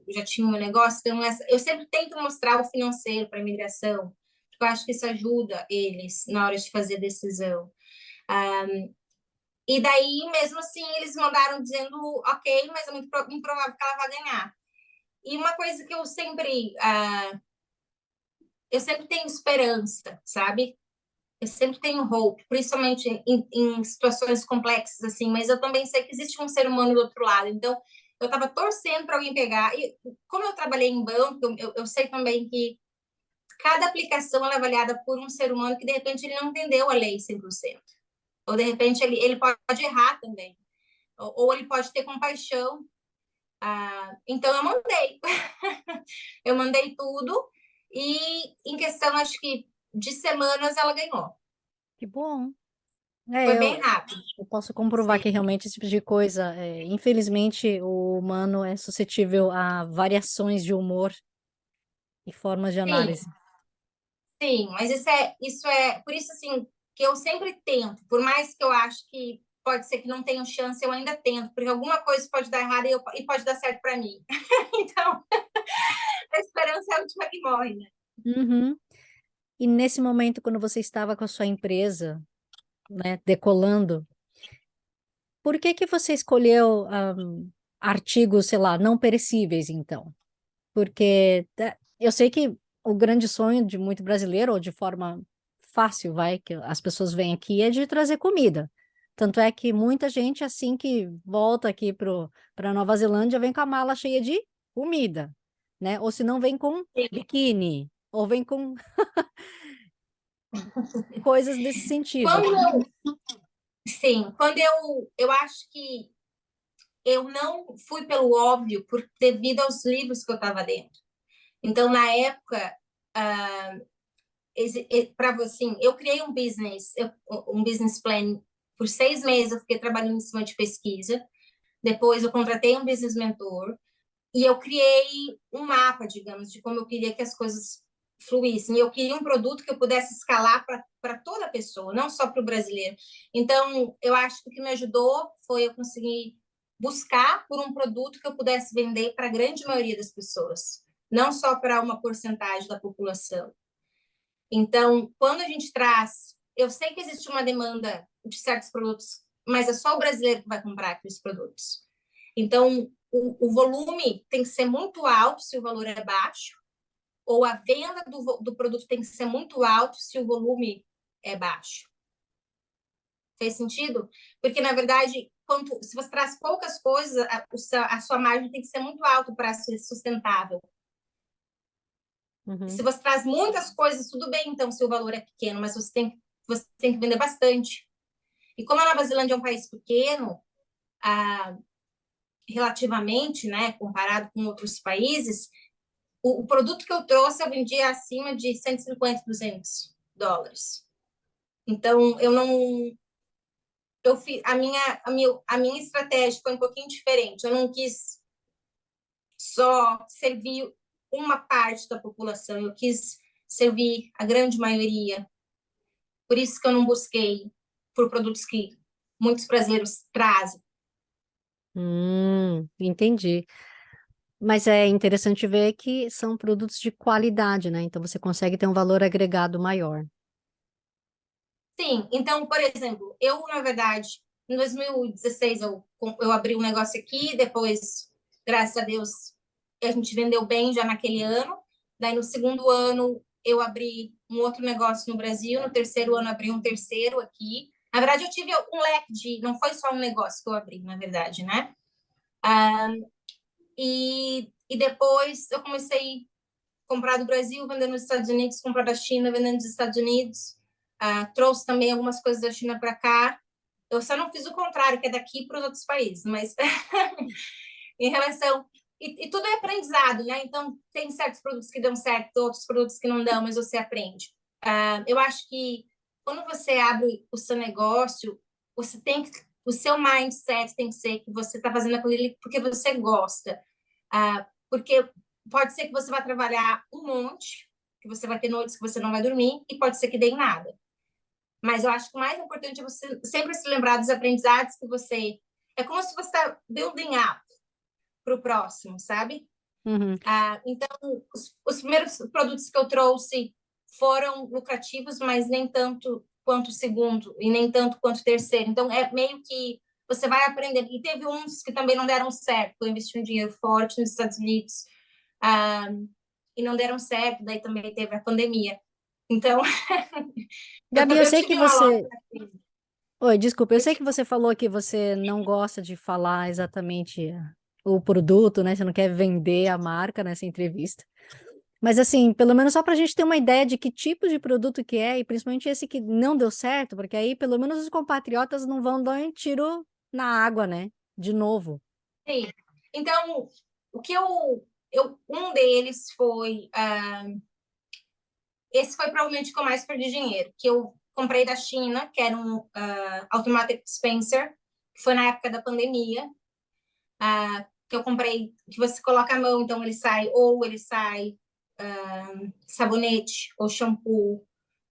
já tinha um negócio, então eu sempre tento mostrar o financeiro para a imigração, porque eu acho que isso ajuda eles na hora de fazer a decisão. E daí, mesmo assim, eles mandaram dizendo, ok, mas é muito improvável que ela vá ganhar. E uma coisa que eu sempre tenho esperança, sabe? Eu sempre tenho hope, principalmente em situações complexas assim, mas eu também sei que existe um ser humano do outro lado. Então, eu estava torcendo para alguém pegar. E como eu trabalhei em banco, eu sei também que cada aplicação é avaliada por um ser humano que, de repente, ele não entendeu a lei 100%. Ou, de repente, ele pode errar também. Ou ele pode ter compaixão. Então, eu mandei. Eu mandei tudo. E, em questão, acho que de semanas, ela ganhou. Que bom. Foi bem Eu, rápido. eu posso comprovar Sim. que realmente esse tipo de coisa, infelizmente, o humano é suscetível a variações de humor e formas de Sim, análise. sim, mas isso é, por isso, assim, que eu sempre tento, por mais que eu acho que pode ser que não tenha chance, eu ainda tento, porque alguma coisa pode dar errado e pode dar certo para mim. Então, a esperança é a última que morre, né? Uhum. E nesse momento, quando você estava com a sua empresa, né, decolando, por que que você escolheu artigos, sei lá, não perecíveis, então? Porque eu sei que o grande sonho de muito brasileiro, ou de forma fácil, vai, que as pessoas vêm aqui, é de trazer comida. Tanto é que muita gente, assim que volta aqui para Nova Zelândia, vem com a mala cheia de comida, né? Ou se não, vem com biquíni, ou vem com coisas desse sentido. Quando, sim, quando eu acho que eu não fui pelo óbvio devido aos livros que eu estava dentro. Então, na época, para você, assim, eu criei um business plan por 6 meses, eu fiquei trabalhando em cima de pesquisa. Depois, eu contratei um business mentor e eu criei um mapa, digamos, de como eu queria que as coisas fluíssem. Eu queria um produto que eu pudesse escalar para toda pessoa, não só para o brasileiro. Então, eu acho que o que me ajudou foi eu conseguir buscar por um produto que eu pudesse vender para a grande maioria das pessoas, não só para uma porcentagem da população. Então, quando a gente traz, eu sei que existe uma demanda de certos produtos, mas é só o brasileiro que vai comprar aqueles produtos. Então, o volume tem que ser muito alto se o valor é baixo, ou a venda do produto tem que ser muito alto se o volume é baixo. Fez sentido? Porque, na verdade, se você traz poucas coisas, a sua margem tem que ser muito alta para ser sustentável. Se Uhum. você traz muitas coisas, tudo bem, então, se o valor é pequeno, mas você tem que vender bastante. E como a Nova Zelândia é um país pequeno, relativamente, né, comparado com outros países, o produto que eu trouxe eu vendia acima de 150, $200. Então, eu não. Eu fiz, a minha estratégia foi um pouquinho diferente. Eu não quis só servir uma parte da população, eu quis servir a grande maioria. Por isso que eu não busquei por produtos que muitos brasileiros trazem. Entendi. Mas é interessante ver que são produtos de qualidade, né? Então você consegue ter um valor agregado maior. Sim, então, por exemplo, eu, na verdade, em 2016, eu abri um negócio aqui, depois, graças a Deus, a gente vendeu bem já naquele ano. Daí, no segundo ano, eu abri um outro negócio no Brasil, no terceiro ano, abri um terceiro aqui. Na verdade, eu tive um leque não foi só um negócio que eu abri, na verdade, né? E depois eu comecei a comprar do Brasil, vender nos Estados Unidos, comprar da China, vendendo nos Estados Unidos. Trouxe também algumas coisas da China para cá. Eu só não fiz o contrário, que é daqui para os outros países, mas em relação. E tudo é aprendizado, né? Então, tem certos produtos que dão certo, outros produtos que não dão, mas você aprende. Eu acho que quando você abre o seu negócio, você tem que. O seu mindset tem que ser que você está fazendo aquilo porque você gosta. Porque pode ser que você vá trabalhar um monte, que você vai ter noites que você não vai dormir, e pode ser que dê em nada. Mas eu acho que o mais importante é você sempre se lembrar dos aprendizados que você. É como se você está building up para o próximo, sabe? Uhum. Então, os primeiros produtos que eu trouxe foram lucrativos, mas nem tanto quanto o segundo, e nem tanto quanto o terceiro. Então, é meio que você vai aprender. E teve uns que também não deram certo. Eu investi um dinheiro forte nos Estados Unidos e não deram certo. Daí também teve a pandemia. Então, Gabi, eu eu sei que tive uma loja. você. Oi, desculpa, eu sei que você falou que você não gosta de falar exatamente o produto, né? Você não quer vender a marca nessa entrevista. Mas assim, pelo menos só para a gente ter uma ideia de que tipo de produto que é, e principalmente esse que não deu certo, porque aí pelo menos os compatriotas não vão dar um tiro na água, né? De novo. Sim. Então, o que um deles foi, esse foi provavelmente o que eu mais perdi dinheiro, que eu comprei da China, que era um automatic dispenser, que foi na época da pandemia, que eu comprei, que você coloca a mão, então ele sai, ou ele sai sabonete, ou shampoo,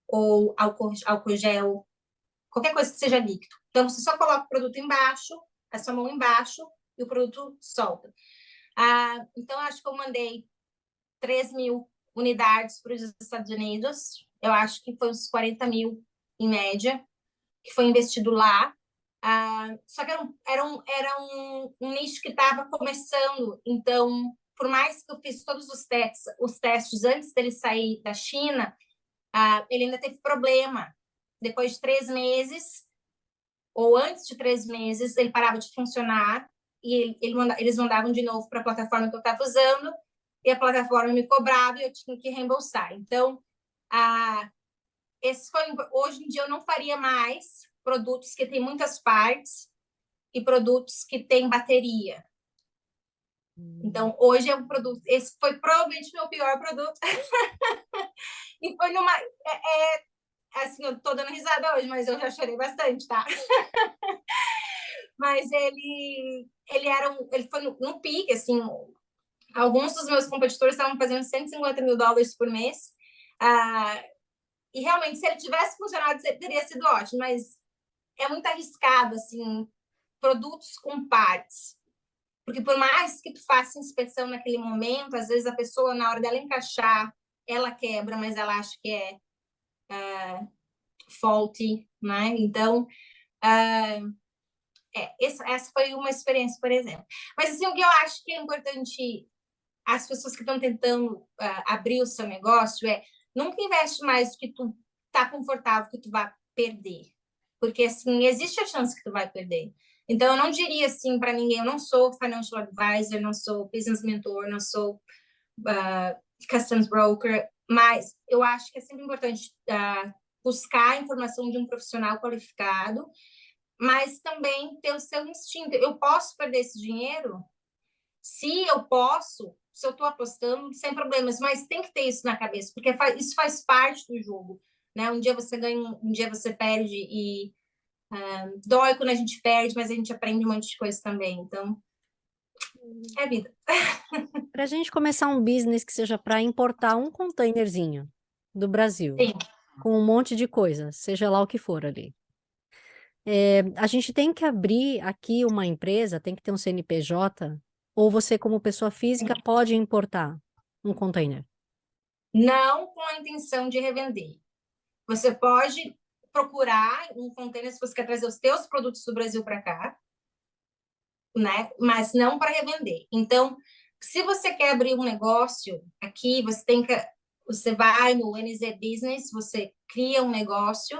ou álcool gel, qualquer coisa que seja líquido. Então, você só coloca o produto embaixo, a sua mão embaixo, e o produto solta. Então, acho que eu mandei 3.000 unidades para os Estados Unidos. Eu acho que foi uns 40 mil, em média, que foi investido lá. Só que era um nicho que estava começando. Então, por mais que eu fiz todos os testes antes dele sair da China, ele ainda teve problema. Depois de 3 meses, ou antes de 3 meses, ele parava de funcionar e eles mandavam de novo para a plataforma que eu estava usando, e a plataforma me cobrava e eu tinha que reembolsar. Então, hoje em dia eu não faria mais produtos que têm muitas partes e produtos que têm bateria. Então, hoje é um produto. Esse foi provavelmente meu pior produto. E foi numa. Assim, eu tô dando risada hoje, mas eu já chorei bastante, tá? Mas ele foi no pique, assim. Alguns dos meus competidores estavam fazendo $150.000 por mês. E realmente, se ele tivesse funcionado, teria sido ótimo, mas é muito arriscado, assim, produtos com partes. Porque por mais que tu faça inspeção naquele momento, às vezes a pessoa, na hora dela encaixar, ela quebra, mas ela acha que é faulty, né? Então, essa foi uma experiência, por exemplo. Mas, assim, o que eu acho que é importante as pessoas que estão tentando abrir o seu negócio nunca investe mais do que tu tá confortável que tu vai perder. Porque, assim, existe a chance que tu vai perder. Então, eu não diria, assim, para ninguém, eu não sou financial advisor, não sou business mentor, não sou customs broker, mas eu acho que é sempre importante buscar a informação de um profissional qualificado, mas também ter o seu instinto. Eu posso perder esse dinheiro? Se eu estou apostando, sem problemas, mas tem que ter isso na cabeça, porque isso faz parte do jogo, né? Um dia você ganha, um dia você perde, e dói quando a gente perde, mas a gente aprende um monte de coisa também. Então, é a vida. Para a gente começar um business que seja para importar um containerzinho do Brasil, Sim. com um monte de coisa, seja lá o que for ali. A gente tem que abrir aqui uma empresa, tem que ter um CNPJ, ou você, como pessoa física, pode importar um container? Não com a intenção de revender. Você pode procurar um container se você quer trazer os teus produtos do Brasil para cá, né? Mas não para revender. Então, se você quer abrir um negócio aqui, você vai no NZ Business, você cria um negócio,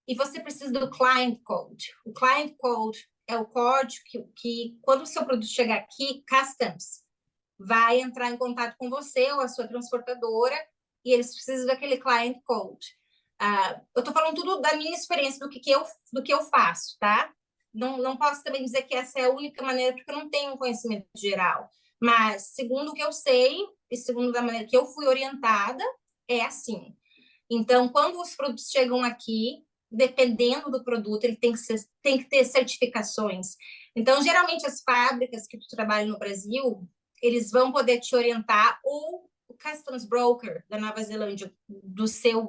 e você precisa do Client Code. O Client Code é o código que quando o seu produto chegar aqui, Customs vai entrar em contato com você ou a sua transportadora, e eles precisam daquele Client Code. Eu estou falando tudo da minha experiência, do que eu faço, tá? Não posso também dizer que essa é a única maneira, porque eu não tenho um conhecimento geral. Mas, segundo o que eu sei, e segundo da maneira que eu fui orientada, é assim. Então, quando os produtos chegam aqui, dependendo do produto, ele tem que ter certificações. Então, geralmente, as fábricas que tu trabalha no Brasil, eles vão poder te orientar, ou o Customs Broker da Nova Zelândia,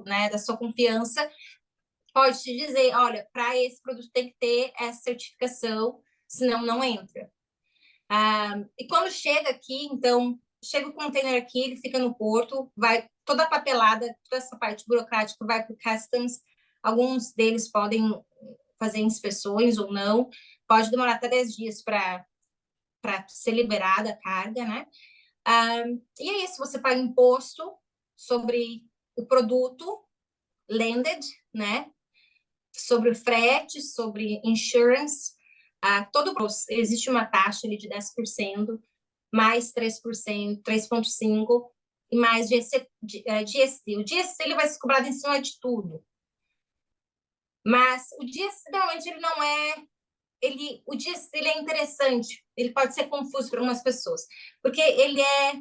né, da sua confiança, pode te dizer, olha, para esse produto tem que ter essa certificação, senão não entra. E quando chega aqui, então, chega o container aqui, ele fica no porto, vai toda a papelada, toda essa parte burocrática vai para o Customs, alguns deles podem fazer inspeções ou não, pode demorar até 10 dias para ser liberada a carga, né? E é isso, você paga imposto sobre o produto landed, né? Sobre o frete, sobre insurance, existe uma taxa ali de 10%, mais 3%, 3,5%, e mais GST. O GST ele vai ser cobrado em cima de tudo. Mas o GST, normalmente, ele não é... o GST ele é interessante, ele pode ser confuso para algumas pessoas, porque ele é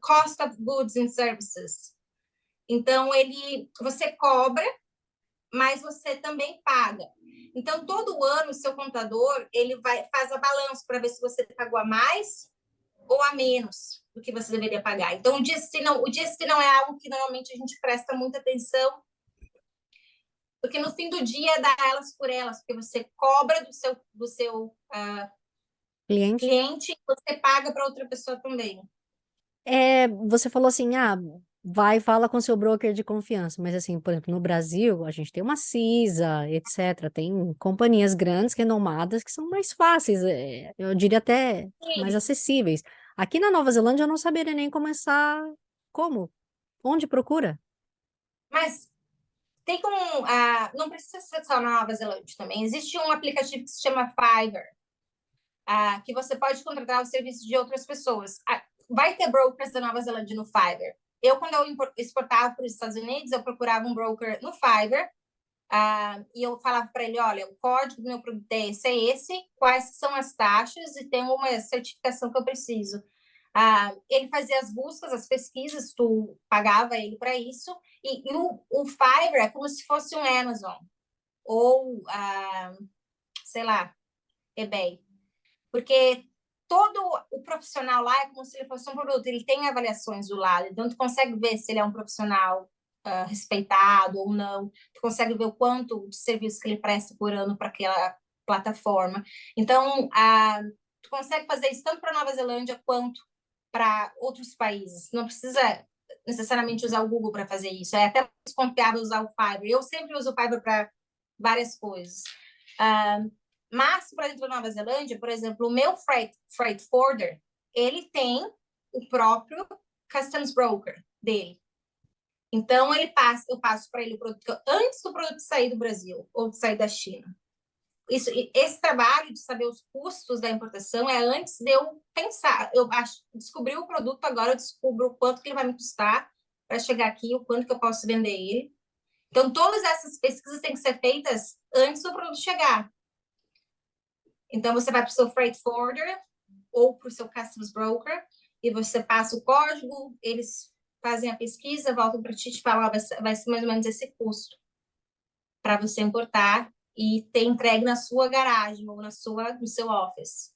cost of goods and services. Então, você cobra, mas você também paga. Então, todo ano, o seu contador, ele faz a balança para ver se você pagou a mais ou a menos do que você deveria pagar. Então, o GST não é algo que normalmente a gente presta muita atenção, porque no fim do dia é dar elas por elas, porque você cobra do seu Cliente? cliente e você paga para outra pessoa também. Você falou assim, vai e fala com seu broker de confiança, mas assim, por exemplo, no Brasil, a gente tem uma CISA, etc. Tem companhias grandes, renomadas, que são mais fáceis, eu diria até mais Sim, acessíveis. Aqui na Nova Zelândia, eu não saberia nem começar como, onde procura. mas tem um, não precisa ser só na Nova Zelândia também. Existe um aplicativo que se chama Fiverr, que você pode contratar o serviço de outras pessoas. Vai ter brokers da Nova Zelândia no Fiverr. Quando eu exportava para os Estados Unidos, eu procurava um broker no Fiverr, e eu falava para ele, olha, o código do meu produto é esse, quais são as taxas e tem uma certificação que eu preciso. Ele fazia as buscas, as pesquisas, tu pagava ele para isso, e o Fiverr é como se fosse um Amazon, ou, sei lá, eBay. Porque todo o profissional lá é como se ele fosse um produto, ele tem avaliações do lado, então tu consegue ver se ele é um profissional respeitado ou não, tu consegue ver o quanto de serviço que ele presta por ano para aquela plataforma. Então, tu consegue fazer isso tanto para Nova Zelândia quanto para outros países. Não precisa necessariamente usar o Google para fazer isso, é até mais confiável usar o Fiverr. Eu sempre uso o Fiverr para várias coisas. Mas, para dentro da Nova Zelândia, por exemplo, o meu freight forwarder, ele tem o próprio customs broker dele. Então, eu passo para ele o produto antes do produto sair do Brasil ou sair da China. Esse trabalho de saber os custos da importação é antes de eu pensar. Descobri o produto, agora eu descubro o quanto que ele vai me custar para chegar aqui, o quanto que eu posso vender ele. Então, todas essas pesquisas têm que ser feitas antes do produto chegar. Então, você vai para o seu freight forwarder ou para o seu customs broker e você passa o código, eles fazem a pesquisa, voltam para ti e te falam, vai ser mais ou menos esse custo para você importar e ter entregue na sua garagem ou no seu office.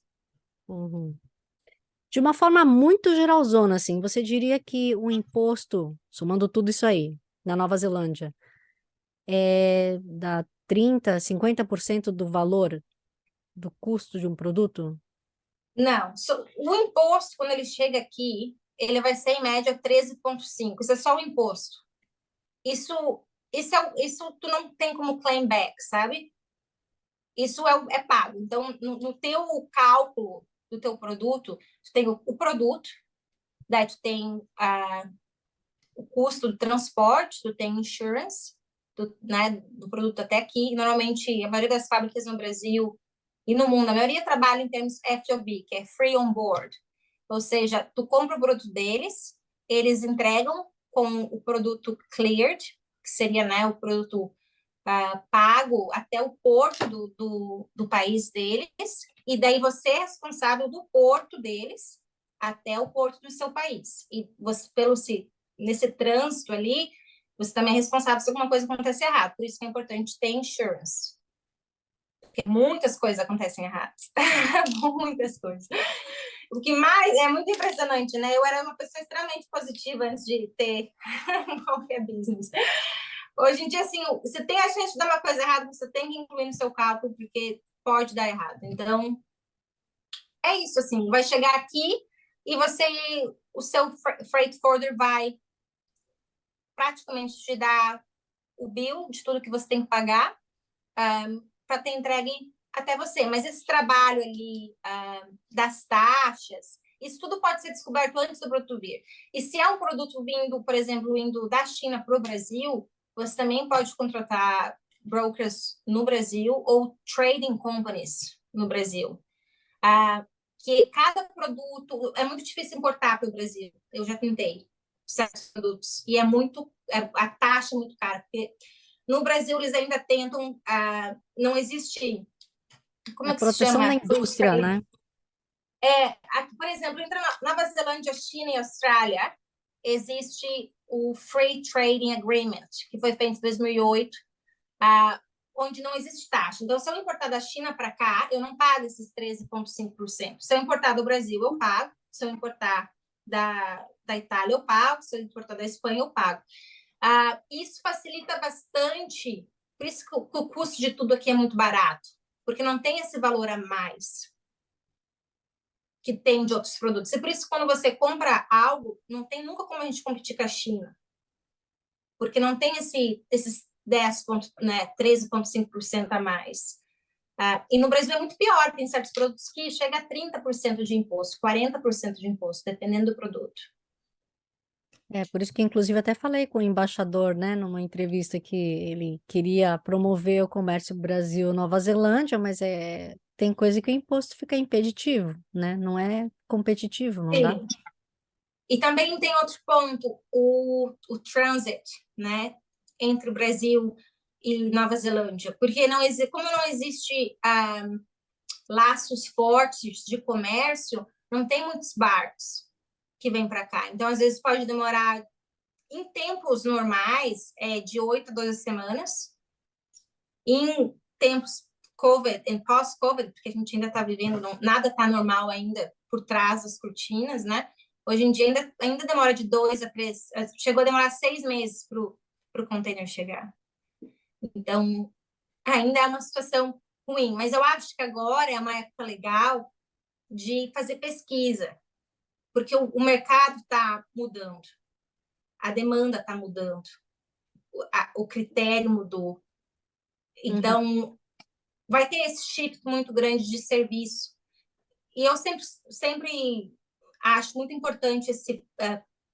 Uhum. De uma forma muito geralzona, assim, você diria que o imposto, somando tudo isso aí, na Nova Zelândia, dá 30, 50% do valor do custo de um produto? Não, o imposto, quando ele chega aqui, ele vai ser em média 13,5. Isso é só o imposto. Isso, isso tu não tem como claim back, sabe? Isso é pago. Então, no teu cálculo do teu produto, tu tem o produto, daí tu tem o custo do transporte, tu tem insurance, né, do produto até aqui. Normalmente, a maioria das fábricas no Brasil e no mundo, a maioria trabalha em termos FOB, que é Free On Board. Ou seja, tu compra o produto deles, eles entregam com o produto cleared, que seria, né, o produto pago até o porto do país deles, e daí você é responsável do porto deles até o porto do seu país. E você, nesse trânsito ali, você também é responsável se alguma coisa acontecer errado. Por isso que é importante ter insurance. Porque muitas coisas acontecem erradas. Muitas coisas. O que mais é muito impressionante, né? Eu era uma pessoa extremamente positiva antes de ter qualquer business. Hoje em dia, assim, você tem a chance de dar uma coisa errada, você tem que incluir no seu cálculo, porque pode dar errado. Então, é isso, assim, vai chegar aqui e o seu freight forwarder vai praticamente te dar o bill de tudo que você tem que pagar para ter entregue até você. Mas esse trabalho ali das taxas, isso tudo pode ser descoberto antes do produto vir. E se é um produto vindo, por exemplo, indo da China para o Brasil, você também pode contratar brokers no Brasil ou trading companies no Brasil. Que cada produto é muito difícil importar para o Brasil. Eu já tentei certos produtos e a taxa é muito cara, porque no Brasil eles ainda tentam, não existe, como A é que se proteção da chama? indústria, né? Aqui, por exemplo, entre Nova Zelândia, China e Austrália, existe o Free Trading Agreement, que foi feito em 2008, onde não existe taxa. Então, se eu importar da China para cá, eu não pago esses 13,5%. Se eu importar do Brasil, eu pago. Se eu importar da Itália, eu pago. Se eu importar da Espanha, eu pago. Isso facilita bastante, por isso que o custo de tudo aqui é muito barato, porque não tem esse valor a mais que tem de outros produtos. E por isso, quando você compra algo, não tem nunca como a gente competir com a China, porque não tem esses 10, né, 13,5% a mais. E no Brasil é muito pior, tem certos produtos que chega a 30% de imposto, 40% de imposto, dependendo do produto. Por isso que, inclusive, até falei com o embaixador, né, numa entrevista que ele queria promover o comércio Brasil-Nova Zelândia, mas tem coisa que o imposto fica impeditivo, né? Não é competitivo, não dá? Sim. E também tem outro ponto, o transit, né, entre o Brasil e Nova Zelândia, porque como não existe laços fortes de comércio, não tem muitos barcos que vêm para cá. Então, às vezes, pode demorar, em tempos normais, de 8 a 12 semanas. Em tempos COVID, em pós-COVID, porque a gente ainda está vivendo, nada está normal ainda por trás das cortinas, né? Hoje em dia ainda demora de 2 a 3, chegou a demorar 6 meses para o container chegar. Então, ainda é uma situação ruim, mas eu acho que agora é uma época legal de fazer pesquisa, porque o mercado está mudando, a demanda está mudando, o critério mudou. Então, vai ter esse shift muito grande de serviço. E eu sempre acho muito importante esse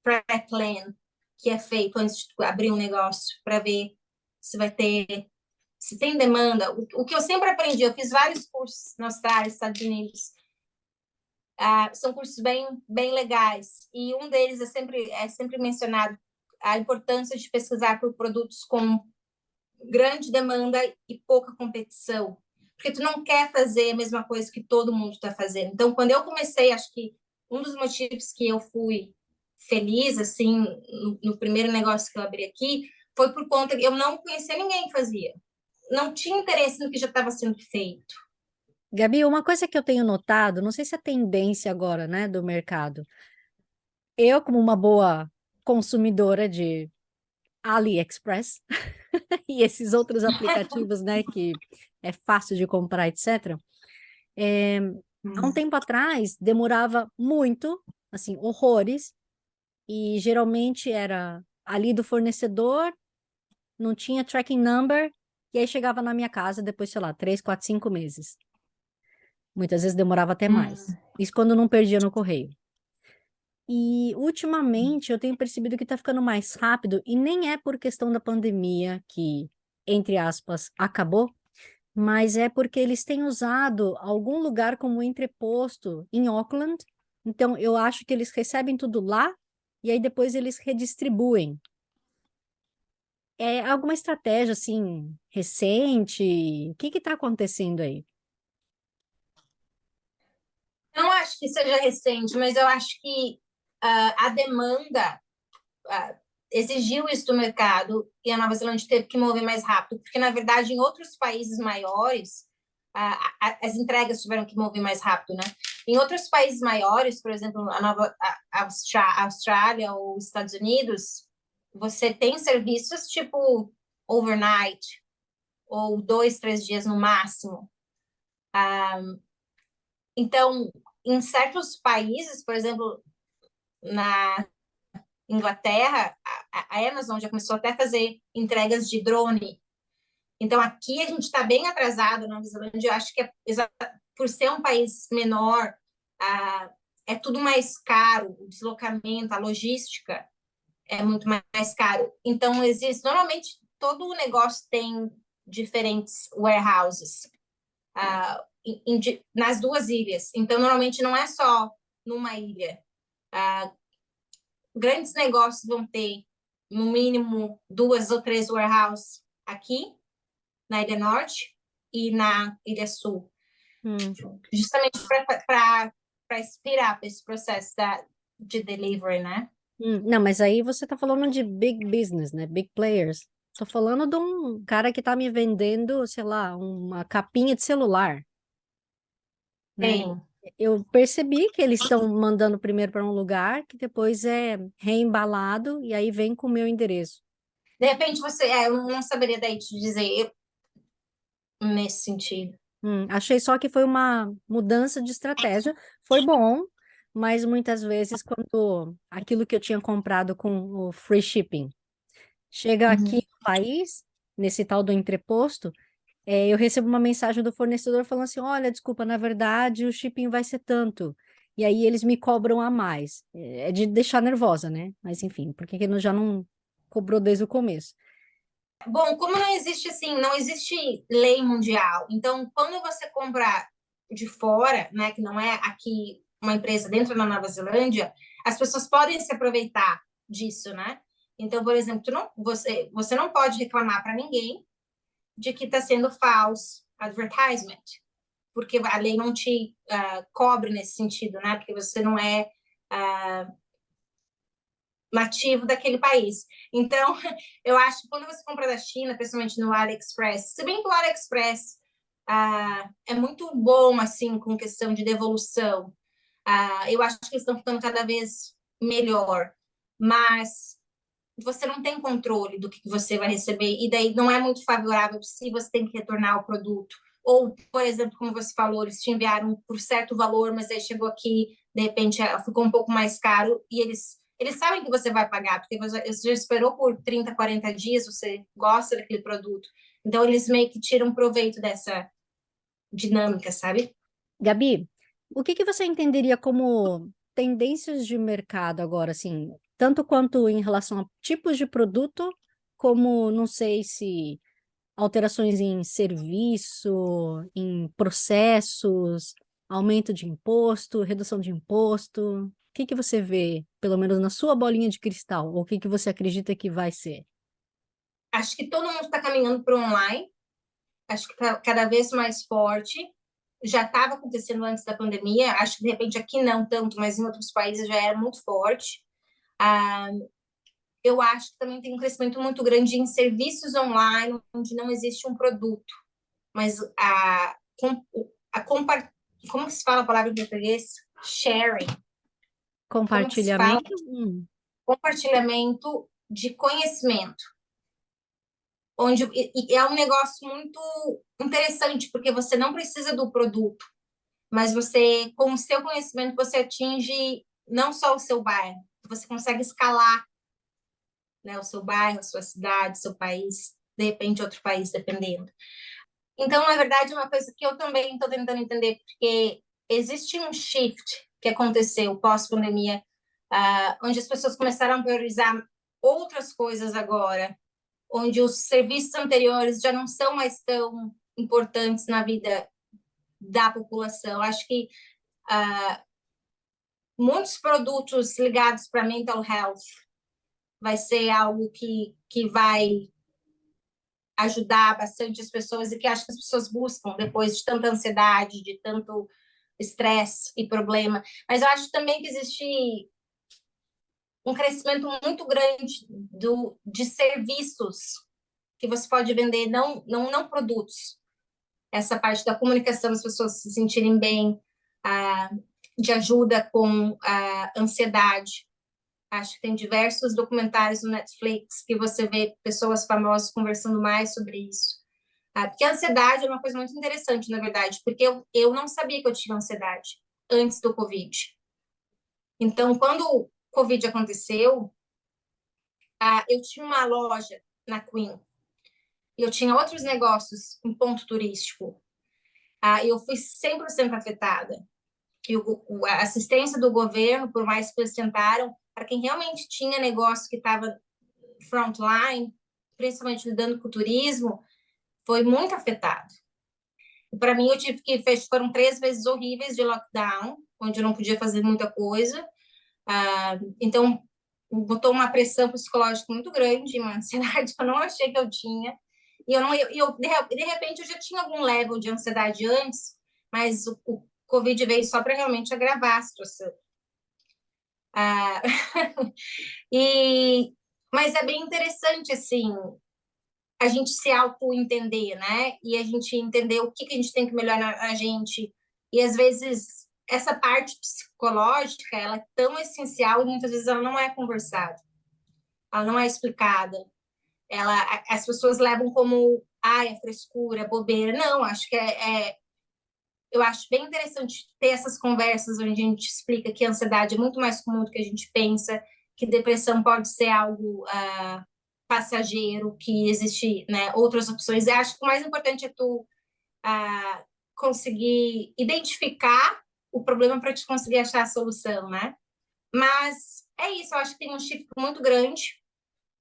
pré-plan que é feito antes de abrir um negócio, para ver se vai ter, se tem demanda. O que eu sempre aprendi, eu fiz vários cursos na Austrália, Estados Unidos, são cursos bem, bem legais. E um deles é sempre mencionado a importância de pesquisar por produtos com grande demanda e pouca competição, porque tu não quer fazer a mesma coisa que todo mundo está fazendo. Então, quando eu comecei, acho que um dos motivos que eu fui feliz, assim, no primeiro negócio que eu abri aqui, foi por conta que eu não conhecia ninguém que fazia. Não tinha interesse no que já estava sendo feito. Gabi, uma coisa que eu tenho notado, não sei se é tendência agora, né, do mercado. Eu, como uma boa consumidora de AliExpress e esses outros aplicativos, né, que é fácil de comprar, etc. Há um tempo atrás, demorava muito, assim, horrores, e geralmente era ali do fornecedor, não tinha tracking number, e aí chegava na minha casa depois, sei lá, 3, 4, 5 meses. Muitas vezes demorava até mais. Isso quando não perdia no correio. E ultimamente eu tenho percebido que está ficando mais rápido, e nem é por questão da pandemia, que, entre aspas, acabou, mas é porque eles têm usado algum lugar como entreposto em Auckland. Então, eu acho que eles recebem tudo lá e aí depois eles redistribuem. É alguma estratégia, assim, recente? O que está acontecendo aí? Eu não acho que seja recente, mas eu acho que a demanda exigiu isso do mercado e a Nova Zelândia teve que mover mais rápido, porque, na verdade, em outros países maiores, as entregas tiveram que mover mais rápido, né? Em outros países maiores, por exemplo, a Austrália ou os Estados Unidos, você tem serviços tipo overnight ou 2, 3 dias no máximo. Então, em certos países, por exemplo, na Inglaterra, a Amazon já começou até a fazer entregas de drone. Então, aqui a gente está bem atrasado na Nova Zelândia. Eu acho que por ser um país menor, é tudo mais caro. O deslocamento, a logística é muito mais caro. Então, existe. Normalmente, todo o negócio tem diferentes warehouses nas duas ilhas. Então, normalmente, não é só numa ilha. Grandes negócios vão ter, no mínimo, 2 ou 3 warehouses aqui, na Ilha Norte e na Ilha Sul. Justamente para inspirar esse processo de delivery, né? Não, mas aí você está falando de big business, né? Big players. Estou falando de um cara que está me vendendo, sei lá, uma capinha de celular, né? Tem. Eu percebi que eles estão mandando primeiro para um lugar, que depois é reembalado e aí vem com o meu endereço. De repente você, eu não saberia daí te dizer nesse sentido. Achei só que foi uma mudança de estratégia. Foi bom, mas muitas vezes quando aquilo que eu tinha comprado com o free shipping chega aqui Uhum. no país, nesse tal do entreposto, eu recebo uma mensagem do fornecedor falando assim: olha, desculpa, na verdade o shipping vai ser tanto. E aí eles me cobram a mais. É de deixar nervosa, né? Mas enfim, porque que já não cobrou desde o começo? Bom, como não existe assim, não existe lei mundial. Então, quando você compra de fora, né, que não é aqui uma empresa dentro da Nova Zelândia, as pessoas podem se aproveitar disso, né? Então, por exemplo, você não pode reclamar para ninguém de que está sendo false advertisement, porque a lei não te cobre nesse sentido, né? Porque você não é nativo daquele país. Então, eu acho que quando você compra da China, principalmente no AliExpress, se bem que o AliExpress é muito bom, assim, com questão de devolução, eu acho que eles estão ficando cada vez melhor, mas você não tem controle do que você vai receber, e daí não é muito favorável se você tem que retornar o produto. Ou, por exemplo, como você falou, eles te enviaram por certo valor, mas aí chegou aqui, de repente ficou um pouco mais caro, e eles sabem que você vai pagar, porque você já esperou por 30, 40 dias, você gosta daquele produto. Então, eles meio que tiram proveito dessa dinâmica, sabe? Gabi, o que que você entenderia como tendências de mercado agora, assim, tanto quanto em relação a tipos de produto, como não sei se alterações em serviço, em processos, aumento de imposto, redução de imposto? O que que você vê, pelo menos na sua bolinha de cristal, ou o que que você acredita que vai ser? Acho que todo mundo está caminhando para o online, acho que está cada vez mais forte. Já estava acontecendo antes da pandemia, acho que de repente aqui não tanto, mas em outros países já era muito forte. Ah, eu acho que também tem um crescimento muito grande em serviços online, onde não existe um produto, mas a compa- como se fala a palavra em português? Sharing. Como que se fala? Compartilhamento? Compartilhamento de conhecimento. E é um negócio muito interessante, porque você não precisa do produto, mas você, com o seu conhecimento, você atinge não só o seu bairro, você consegue escalar, né, o seu bairro, a sua cidade, seu país, de repente outro país, dependendo. Então, na verdade, é uma coisa que eu também estou tentando entender, porque existe um shift que aconteceu pós-pandemia, onde as pessoas começaram a priorizar outras coisas agora, onde os serviços anteriores já não são mais tão importantes na vida da população. Acho que muitos produtos ligados para mental health vai ser algo que vai ajudar bastante as pessoas e que acho que as pessoas buscam depois de tanta ansiedade, de tanto estresse e problema. Mas eu acho também que existe um crescimento muito grande de serviços que você pode vender, não produtos. Essa parte da comunicação, as pessoas se sentirem bem, de ajuda com a ansiedade. Acho que tem diversos documentários no Netflix que você vê pessoas famosas conversando mais sobre isso. Porque a ansiedade é uma coisa muito interessante, na verdade, porque eu não sabia que eu tinha ansiedade antes do Covid. Então, quando o Covid aconteceu, eu tinha uma loja na Queen e eu tinha outros negócios em ponto turístico. Eu fui 100% afetada. E a assistência do governo, por mais que eles tentaram, para quem realmente tinha negócio que estava frontline, principalmente lidando com o turismo, foi muito afetado. Para mim, eu tive que foram 3 vezes horríveis de lockdown, onde eu não podia fazer muita coisa. Então, botou uma pressão psicológica muito grande, uma ansiedade que eu não achei que eu tinha. E eu não, eu, de repente, eu já tinha algum level de ansiedade antes, mas o Covid veio só para realmente agravar a situação. Ah, e, mas é bem interessante, assim, a gente se auto-entender, né? E a gente entender o que a gente tem que melhorar na gente. E às vezes essa parte psicológica, ela é tão essencial e muitas vezes ela não é conversada, ela não é explicada. As pessoas levam como, é frescura, é bobeira. Não, acho que eu acho bem interessante ter essas conversas onde a gente explica que a ansiedade é muito mais comum do que a gente pensa, que depressão pode ser algo passageiro, que existe, né, outras opções. Eu acho que o mais importante é tu conseguir identificar o problema para te conseguir achar a solução, né? Mas é isso, eu acho que tem um shift muito grande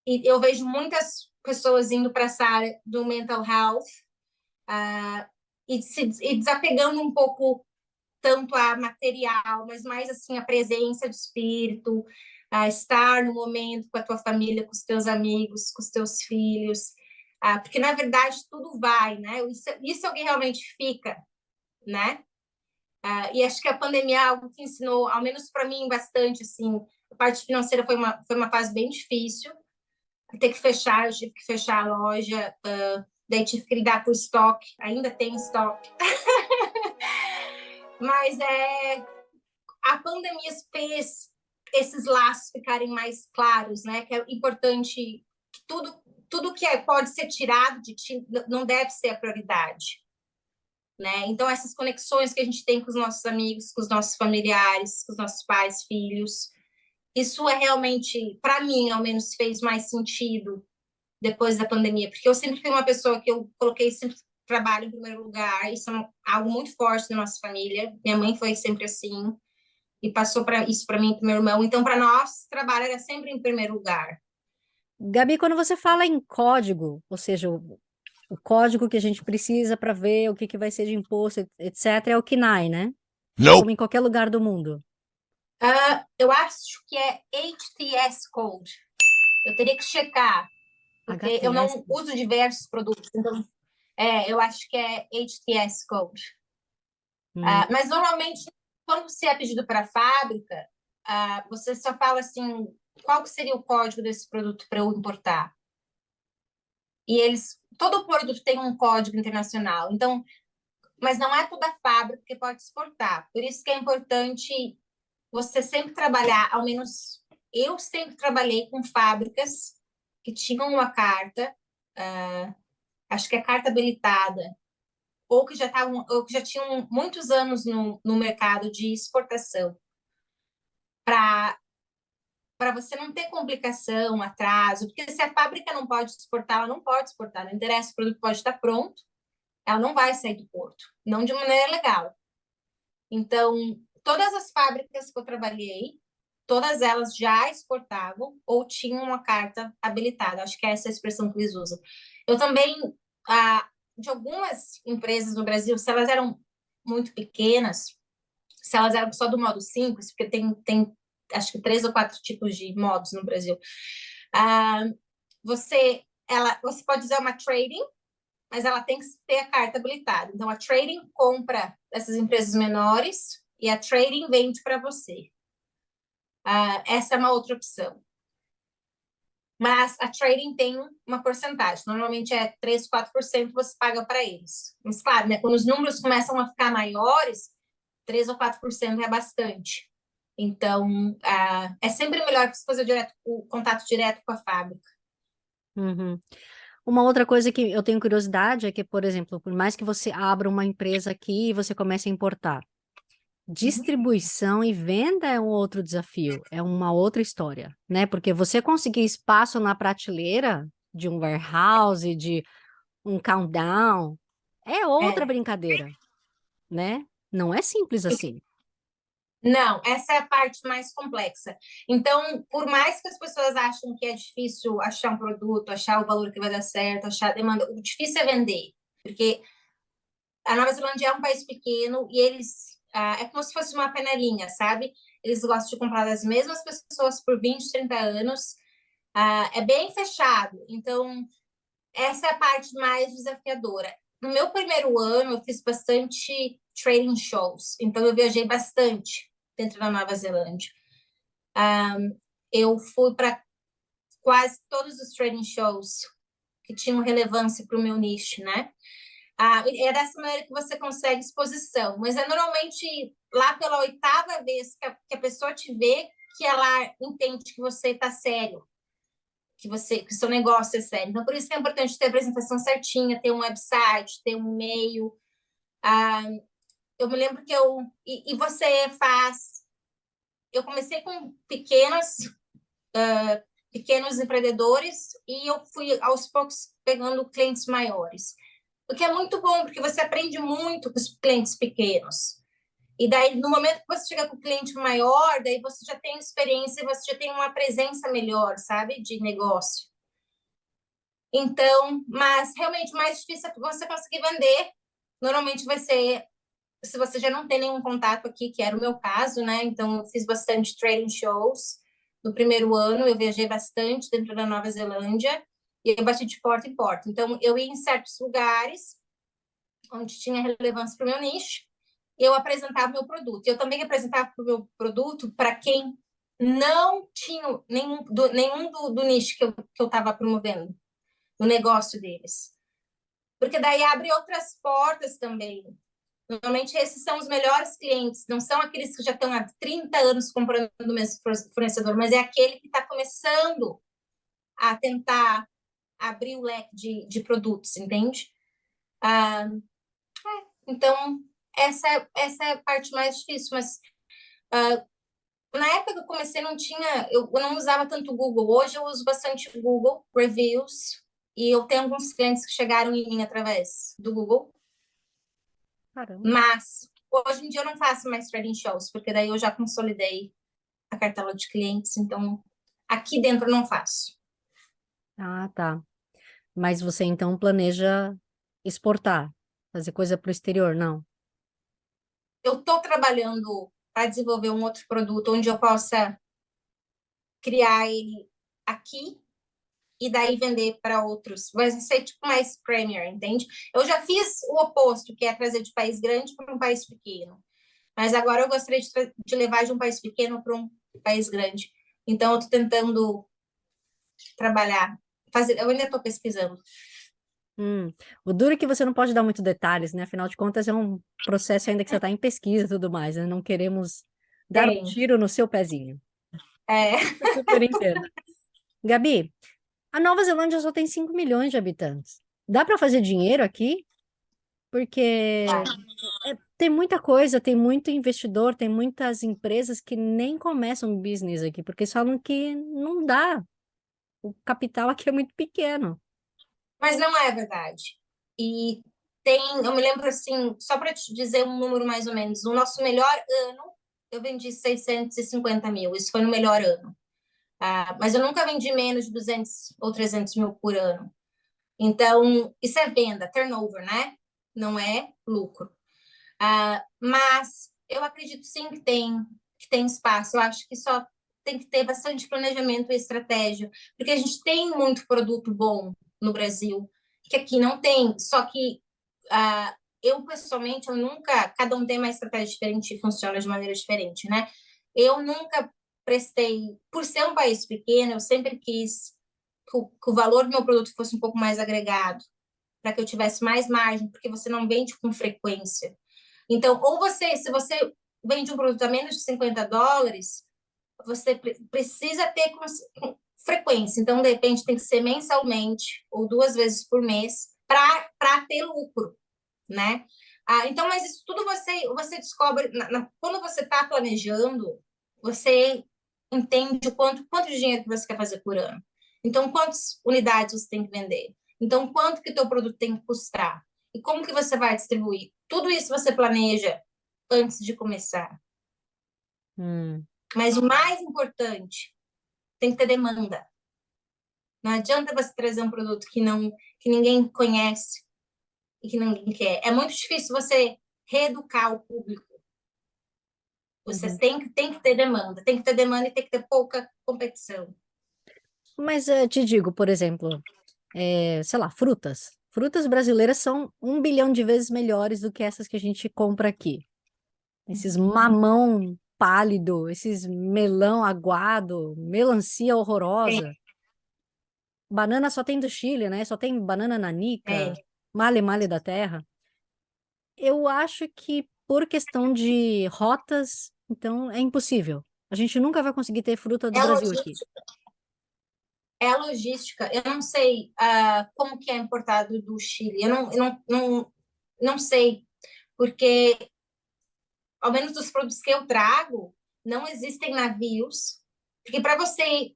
e eu vejo muitas pessoas indo para essa área do mental health e desapegando um pouco tanto a material, mas mais assim a presença do espírito, a estar no momento com a tua família, com os teus amigos, com os teus filhos, porque na verdade tudo vai, né? Isso é o que realmente fica, né? E acho que a pandemia é algo que ensinou, ao menos para mim, bastante, assim, a parte financeira foi uma fase bem difícil, ter que fechar, eu tive que fechar a loja, daí tive que lidar com o estoque, ainda tem estoque, mas a pandemia fez esses laços ficarem mais claros, né? Que é importante que tudo que pode ser tirado de ti não deve ser a prioridade, né? Então essas conexões que a gente tem com os nossos amigos, com os nossos familiares, com os nossos pais, filhos, isso é realmente, para mim, ao menos, fez mais sentido depois da pandemia, porque eu sempre fui uma pessoa que eu coloquei sempre trabalho em primeiro lugar, isso é algo muito forte na nossa família. Minha mãe foi sempre assim e passou para isso para mim e para meu irmão. Então, para nós, trabalho era sempre em primeiro lugar. Gabi, quando você fala em código, ou seja, o código que a gente precisa para ver o que, que vai ser de imposto, etc., é o KNAI, né? Nope. Como em qualquer lugar do mundo. Eu acho que é HTS Code. Eu teria que checar, porque eu HTS. não uso diversos produtos. Então, eu acho que é HTS Code. Mas, normalmente, quando você é pedido para a fábrica, você só fala assim, qual que seria o código desse produto para eu importar? E todo produto tem um código internacional. Então, mas não é toda fábrica que pode exportar. Por isso que é importante você sempre trabalhar, ao menos eu sempre trabalhei com fábricas que tinham uma carta, acho que é carta habilitada, ou que já tinham muitos anos no mercado de exportação, para você não ter complicação, atraso, porque se a fábrica não pode exportar, ela não pode exportar, não interessa, o produto pode estar pronto, ela não vai sair do porto, não de maneira legal. Então, todas as fábricas que eu trabalhei, todas elas já exportavam ou tinham uma carta habilitada. Acho que é essa a expressão que eles usam. Eu também, de algumas empresas no Brasil, se elas eram muito pequenas, se elas eram só do modo simples, porque tem acho que 3 ou 4 tipos de modos no Brasil, ah, você pode usar uma trading, mas ela tem que ter a carta habilitada. Então, a trading compra essas empresas menores e a trading vende para você. Essa é uma outra opção. Mas a trading tem uma porcentagem, normalmente é 3, 4% você paga para eles. Mas, claro, né, quando os números começam a ficar maiores, 3 ou 4% é bastante. Então, é sempre melhor você fazer o contato direto com a fábrica. Uhum. Uma outra coisa que eu tenho curiosidade é que, por exemplo, por mais que você abra uma empresa aqui e você comece a importar, distribuição e venda é um outro desafio, é uma outra história, né? Porque você conseguir espaço na prateleira de um warehouse, de um countdown, é outra É. brincadeira, né? Não é simples assim. Não, essa é a parte mais complexa. Então, por mais que as pessoas achem que é difícil achar um produto, achar o valor que vai dar certo, achar a demanda, o difícil é vender, porque a Nova Zelândia é um país pequeno e eles é como se fosse uma panelinha, sabe? Eles gostam de comprar das mesmas pessoas por 20, 30 anos. É bem fechado. Então, essa é a parte mais desafiadora. No meu primeiro ano, eu fiz bastante trading shows, então eu viajei bastante dentro da Nova Zelândia. Eu fui para quase todos os trading shows que tinham relevância para o meu nicho, né? É dessa maneira que você consegue exposição. Mas é normalmente lá pela 8ª vez que a pessoa te vê que ela entende que você está sério, que o seu negócio é sério. Então, por isso que é importante ter a apresentação certinha, ter um website, ter um e-mail. Eu me lembro que e você faz. Eu comecei com pequenos empreendedores e eu fui aos poucos pegando clientes maiores. O que é muito bom, porque você aprende muito com os clientes pequenos. E daí, no momento que você chega com o cliente maior, daí você já tem experiência, você já tem uma presença melhor, sabe, de negócio. Então, mas realmente o mais difícil é você conseguir vender. Normalmente vai ser, se você já não tem nenhum contato aqui, que era o meu caso, né? Então, eu fiz bastante trading shows. No primeiro ano, eu viajei bastante dentro da Nova Zelândia e eu bati de porta em porta. Então, eu ia em certos lugares onde tinha relevância para o meu nicho, eu apresentava o meu produto. Eu também apresentava o meu produto para quem não tinha nenhum do nicho que eu estava promovendo, no negócio deles. Porque daí abre outras portas também. Normalmente esses são os melhores clientes, não são aqueles que já estão há 30 anos comprando do mesmo fornecedor, mas é aquele que está começando a tentar abrir o leque de produtos, entende? Então, essa é a parte mais difícil, mas na época que eu comecei eu não usava tanto o Google. Hoje eu uso bastante o Google Reviews e eu tenho alguns clientes que chegaram em mim através do Google. Caramba. Mas hoje em dia eu não faço mais trading shows, porque daí eu já consolidei a cartela de clientes, então aqui dentro eu não faço. Ah, tá. Mas você então planeja exportar, fazer coisa para o exterior, não? Eu estou trabalhando para desenvolver um outro produto onde eu possa criar ele aqui e daí vender para outros. Vai ser tipo mais premier, entende? Eu já fiz o oposto, que é trazer de país grande para um país pequeno. Mas agora eu gostaria de levar de um país pequeno para um país grande. Então, eu estou tentando trabalhar, eu ainda estou pesquisando. O duro é que você não pode dar muitos detalhes, né? Afinal de contas, é um processo ainda que você está em pesquisa e tudo mais, né? Não queremos dar um Tem. tiro no seu pezinho. É, Eu super entendo. Gabi, a Nova Zelândia só tem 5 milhões de habitantes. Dá para fazer dinheiro aqui? Porque tem muita coisa, tem muito investidor, tem muitas empresas que nem começam um business aqui, porque falam que não dá. O capital aqui é muito pequeno. mas não é verdade. E eu me lembro assim, só para te dizer um número mais ou menos, o nosso melhor ano, eu vendi 650 mil, isso foi no melhor ano. Mas eu nunca vendi menos de 200 ou 300 mil por ano. Então, isso é venda, turnover, né? Não é lucro. Mas eu acredito sim que tem espaço. Eu acho que só tem que ter bastante planejamento e estratégia, porque a gente tem muito produto bom no Brasil, que aqui não tem. Só que eu, pessoalmente, cada um tem uma estratégia diferente e funciona de maneira diferente, né? Eu nunca prestei, por ser um país pequeno, eu sempre quis que o valor do meu produto fosse um pouco mais agregado, para que eu tivesse mais margem, porque você não vende com frequência. Então, se você vende um produto a menos de US$ 50, você precisa ter com frequência. Então, de repente, tem que ser mensalmente ou 2 vezes por mês para ter lucro, né? Então, mas isso tudo você descobre quando você está planejando, você entende quanto de dinheiro que você quer fazer por ano. Então, quantas unidades você tem que vender? Então, quanto que teu produto tem que custar? E como que você vai distribuir? Tudo isso você planeja antes de começar. Hum. Mas o mais importante, tem que ter demanda. Não adianta você trazer um produto que ninguém conhece e que ninguém quer. É muito difícil você reeducar o público. Você Uhum. tem que ter demanda. Tem que ter demanda e tem que ter pouca competição. Mas te digo, por exemplo, sei lá, frutas. Frutas brasileiras são 1 bilhão de vezes melhores do que essas que a gente compra aqui. Esses mamão pálido, esses melão aguado, melancia É, horrorosa. Banana só tem do Chile, né? Só tem banana nanica, é. male male da terra. Eu acho que por questão de rotas, então é impossível. A gente nunca vai conseguir ter fruta do É Brasil aqui. logística. É a logística. Eu não sei como que é importado do Chile. Eu não sei, porque ao menos dos produtos que eu trago, não existem navios, porque para você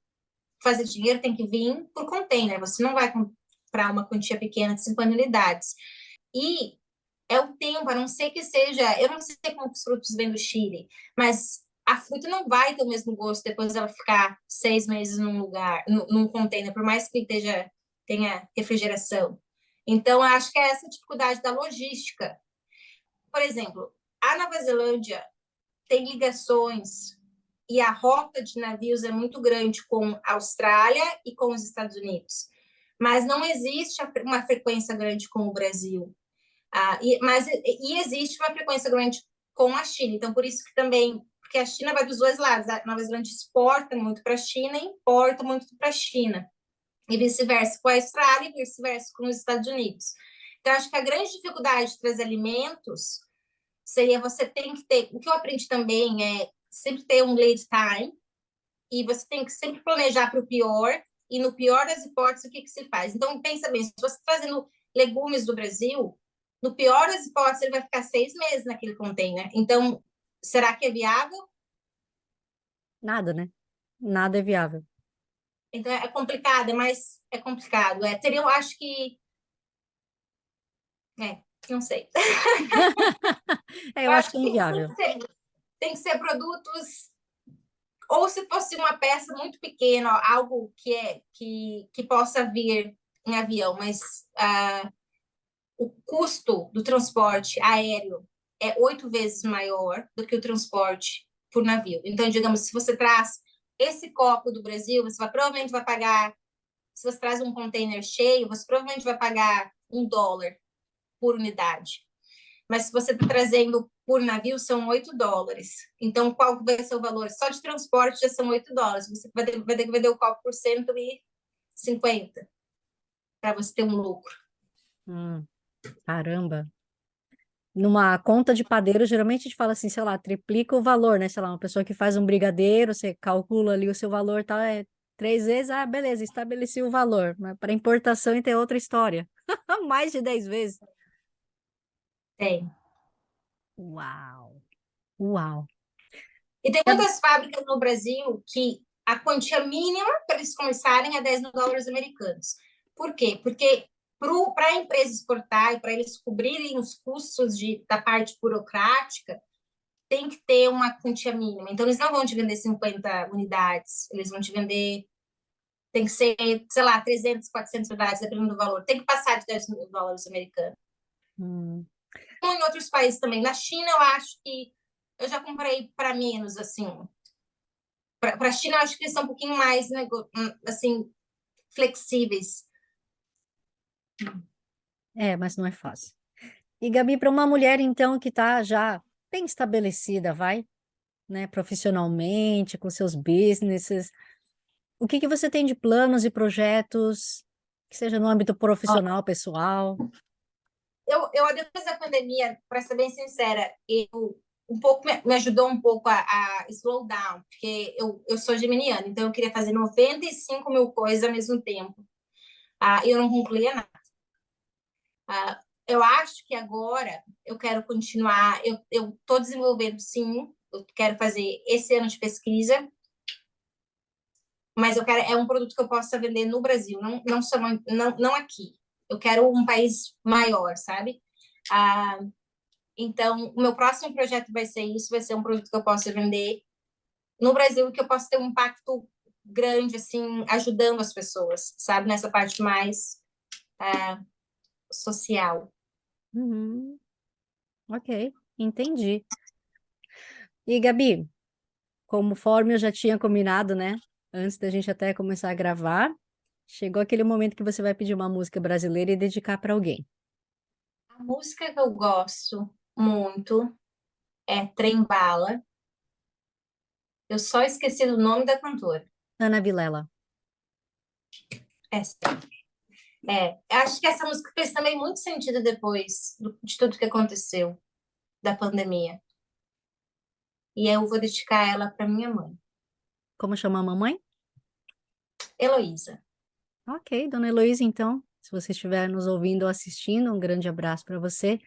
fazer dinheiro tem que vir por container. Você não vai comprar uma quantia pequena de 50 unidades. E é o tempo, a não ser que seja, eu não sei como os frutos vêm do Chile, mas a fruta não vai ter o mesmo gosto depois dela ficar 6 meses num lugar, num container, por mais que tenha refrigeração. Então, eu acho que é essa dificuldade da logística. Por exemplo, a Nova Zelândia tem ligações e a rota de navios é muito grande com a Austrália e com os Estados Unidos, mas não existe uma frequência grande com o Brasil. Mas existe uma frequência grande com a China, então por isso que também, porque a China vai dos dois lados, a Nova Zelândia exporta muito para a China e importa muito para a China, e vice-versa com a Austrália e vice-versa com os Estados Unidos. Então, acho que a grande dificuldade de trazer alimentos seria você tem que ter, o que eu aprendi também é sempre ter um lead time, e você tem que sempre planejar para o pior, e no pior das hipóteses, o que se faz? Então, pensa bem, se você está trazendo legumes do Brasil, no pior das hipóteses, ele vai ficar 6 meses naquele container. Então, será que é viável? Nada, né? Nada é viável. Então, é complicado, mas é complicado. Teria, eu acho que... não sei. É, Eu eu acho acho que é que inviável. tem que ser produtos, ou se fosse uma peça muito pequena, algo que possa vir em avião, mas o custo do transporte aéreo é 8 vezes maior do que o transporte por navio. Então, digamos, se você traz esse copo do Brasil, provavelmente vai pagar, se você traz um container cheio, você provavelmente vai pagar $1 por unidade. Mas se você está trazendo por navio, são $8. Então, qual vai ser o valor? Só de transporte já são $8. Você vai ter que vender o copo por 150 para você ter um lucro. Caramba. Numa conta de padeiro, geralmente a gente fala assim, sei lá, triplica o valor, né? Sei lá, uma pessoa que faz um brigadeiro, você calcula ali o seu valor, tá? É 3 vezes, ah, beleza, estabeleci o valor. Mas para importação tem outra história. Mais de 10 vezes. Tem. Uau, uau. E tem muitas fábricas no Brasil que a quantia mínima para eles começarem é $10 mil americanos. Por quê? Porque para a empresa exportar e para eles cobrirem os custos da parte burocrática, tem que ter uma quantia mínima. Então, eles não vão te vender 50 unidades, eles vão te vender, tem que ser, sei lá, 300, 400 unidades, dependendo do valor. Tem que passar de $10 mil americanos. Hum, Em outros países também. Na China, eu acho que eu já comprei para menos, assim. Para a China, eu acho que eles são um pouquinho mais, assim, flexíveis. mas não é fácil. E, Gabi, para uma mulher, então, que está já bem estabelecida, vai, né, profissionalmente, com seus businesses, o que que você tem de planos e projetos, que seja no âmbito profissional, pessoal? Depois da pandemia, para ser bem sincera, um pouco me ajudou um pouco a slow down, porque eu sou geminiana, então eu queria fazer 95 mil coisas ao mesmo tempo. E eu não concluía nada. Eu acho que agora eu quero continuar, eu estou desenvolvendo, sim, eu quero fazer esse ano de pesquisa, mas é um produto que eu possa vender no Brasil, não aqui. Eu quero um país maior, sabe? Ah, então, o meu próximo projeto vai ser isso, vai ser um produto que eu possa vender no Brasil, que eu possa ter um impacto grande, assim, ajudando as pessoas, sabe? Nessa parte mais social. Uhum, ok, entendi. E, Gabi, conforme eu já tinha combinado, né, antes da gente até começar a gravar, chegou aquele momento que você vai pedir uma música brasileira e dedicar para alguém. A música que eu gosto muito é Trem Bala. Eu só esqueci do nome da cantora. Ana Vilela. Essa. Acho que essa música fez também muito sentido depois de tudo que aconteceu, da pandemia. E eu vou dedicar ela para minha mãe, Como chama a mamãe? Heloísa. Ok, dona Heloísa, então, se você estiver nos ouvindo ou assistindo, um grande abraço para você.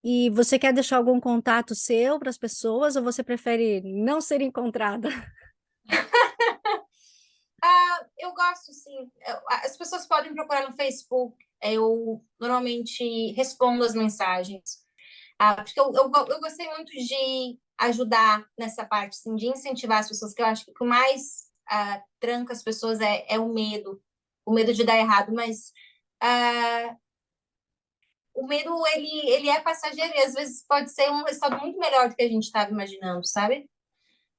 E você quer deixar algum contato seu para as pessoas ou você prefere não ser encontrada? Eu gosto, sim. As pessoas podem procurar no Facebook. Eu normalmente respondo as mensagens. Porque eu gostei muito de ajudar nessa parte, assim, de incentivar as pessoas, que eu acho que o que mais tranca as pessoas é o medo de dar errado, mas ah, o medo, ele é passageiro e às vezes pode ser um resultado muito melhor do que a gente estava imaginando, sabe?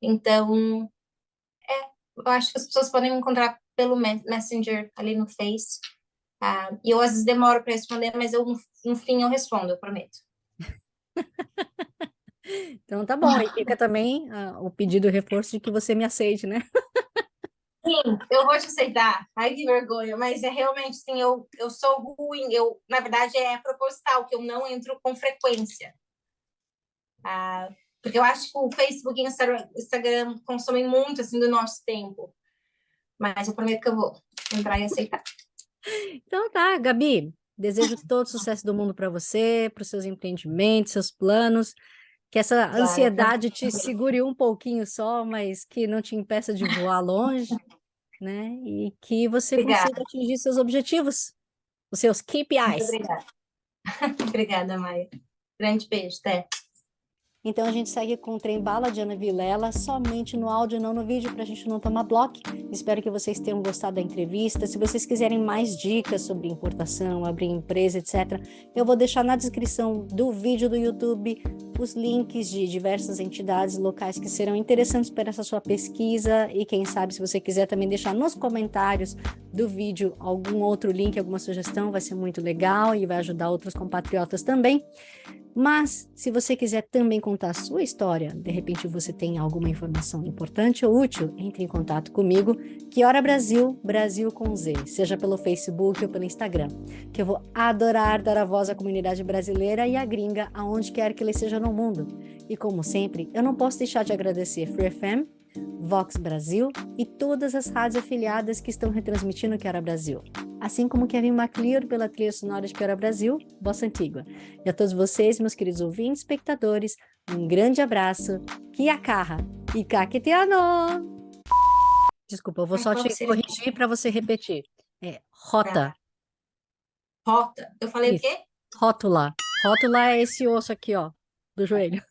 Então, eu acho que as pessoas podem me encontrar pelo Messenger ali no Face. E eu às vezes demoro para responder, mas no fim eu respondo, eu prometo. Então tá bom, e fica também o pedido reforço de que você me aceite, né? Sim, eu vou te aceitar. Ai, que vergonha, mas é realmente, sim, eu sou ruim. Na verdade, é proposital, que eu não entro com frequência. Porque eu acho que o Facebook e o Instagram consomem muito, assim, do nosso tempo. Mas eu prometo que eu vou entrar e aceitar. Então tá, Gabi, desejo todo sucesso do mundo para você, para os seus empreendimentos, seus planos, que essa Obrigada. ansiedade te segure um pouquinho só, mas que não te impeça de voar longe, né? E que você consiga Obrigada. atingir seus objetivos, os seus Muito KPIs. obrigada. Obrigada, Maia. Grande beijo, até. Então a gente segue com o Trem Bala de Ana Vilela, somente no áudio, não no vídeo, para a gente não tomar bloco. Espero que vocês tenham gostado da entrevista. Se vocês quiserem mais dicas sobre importação, abrir empresa, etc., eu vou deixar na descrição do vídeo do YouTube os links de diversas entidades locais que serão interessantes para essa sua pesquisa. E quem sabe, se você quiser também deixar nos comentários do vídeo algum outro link, alguma sugestão, vai ser muito legal e vai ajudar outros compatriotas também. Mas, se você quiser também contar a sua história, de repente você tem alguma informação importante ou útil, entre em contato comigo, Que Hora Brasil, Brasil com Z, seja pelo Facebook ou pelo Instagram, que eu vou adorar dar a voz à comunidade brasileira e à gringa, aonde quer que ele seja no mundo. E como sempre, eu não posso deixar de agradecer Free FM, Vox Brasil e todas as rádios afiliadas que estão retransmitindo Que Hora Brasil, assim como Kevin MacLeod pela trilha sonora de Que Hora Brasil, Bossa Antigua. E a todos vocês, meus queridos ouvintes e espectadores, um grande abraço, Kia Kaha e Kaketiano! Desculpa, eu vou só te corrigir para você repetir. É rota. Rota. Eu falei o Isso. quê? Rótula. Rótula é esse osso aqui, ó, do joelho.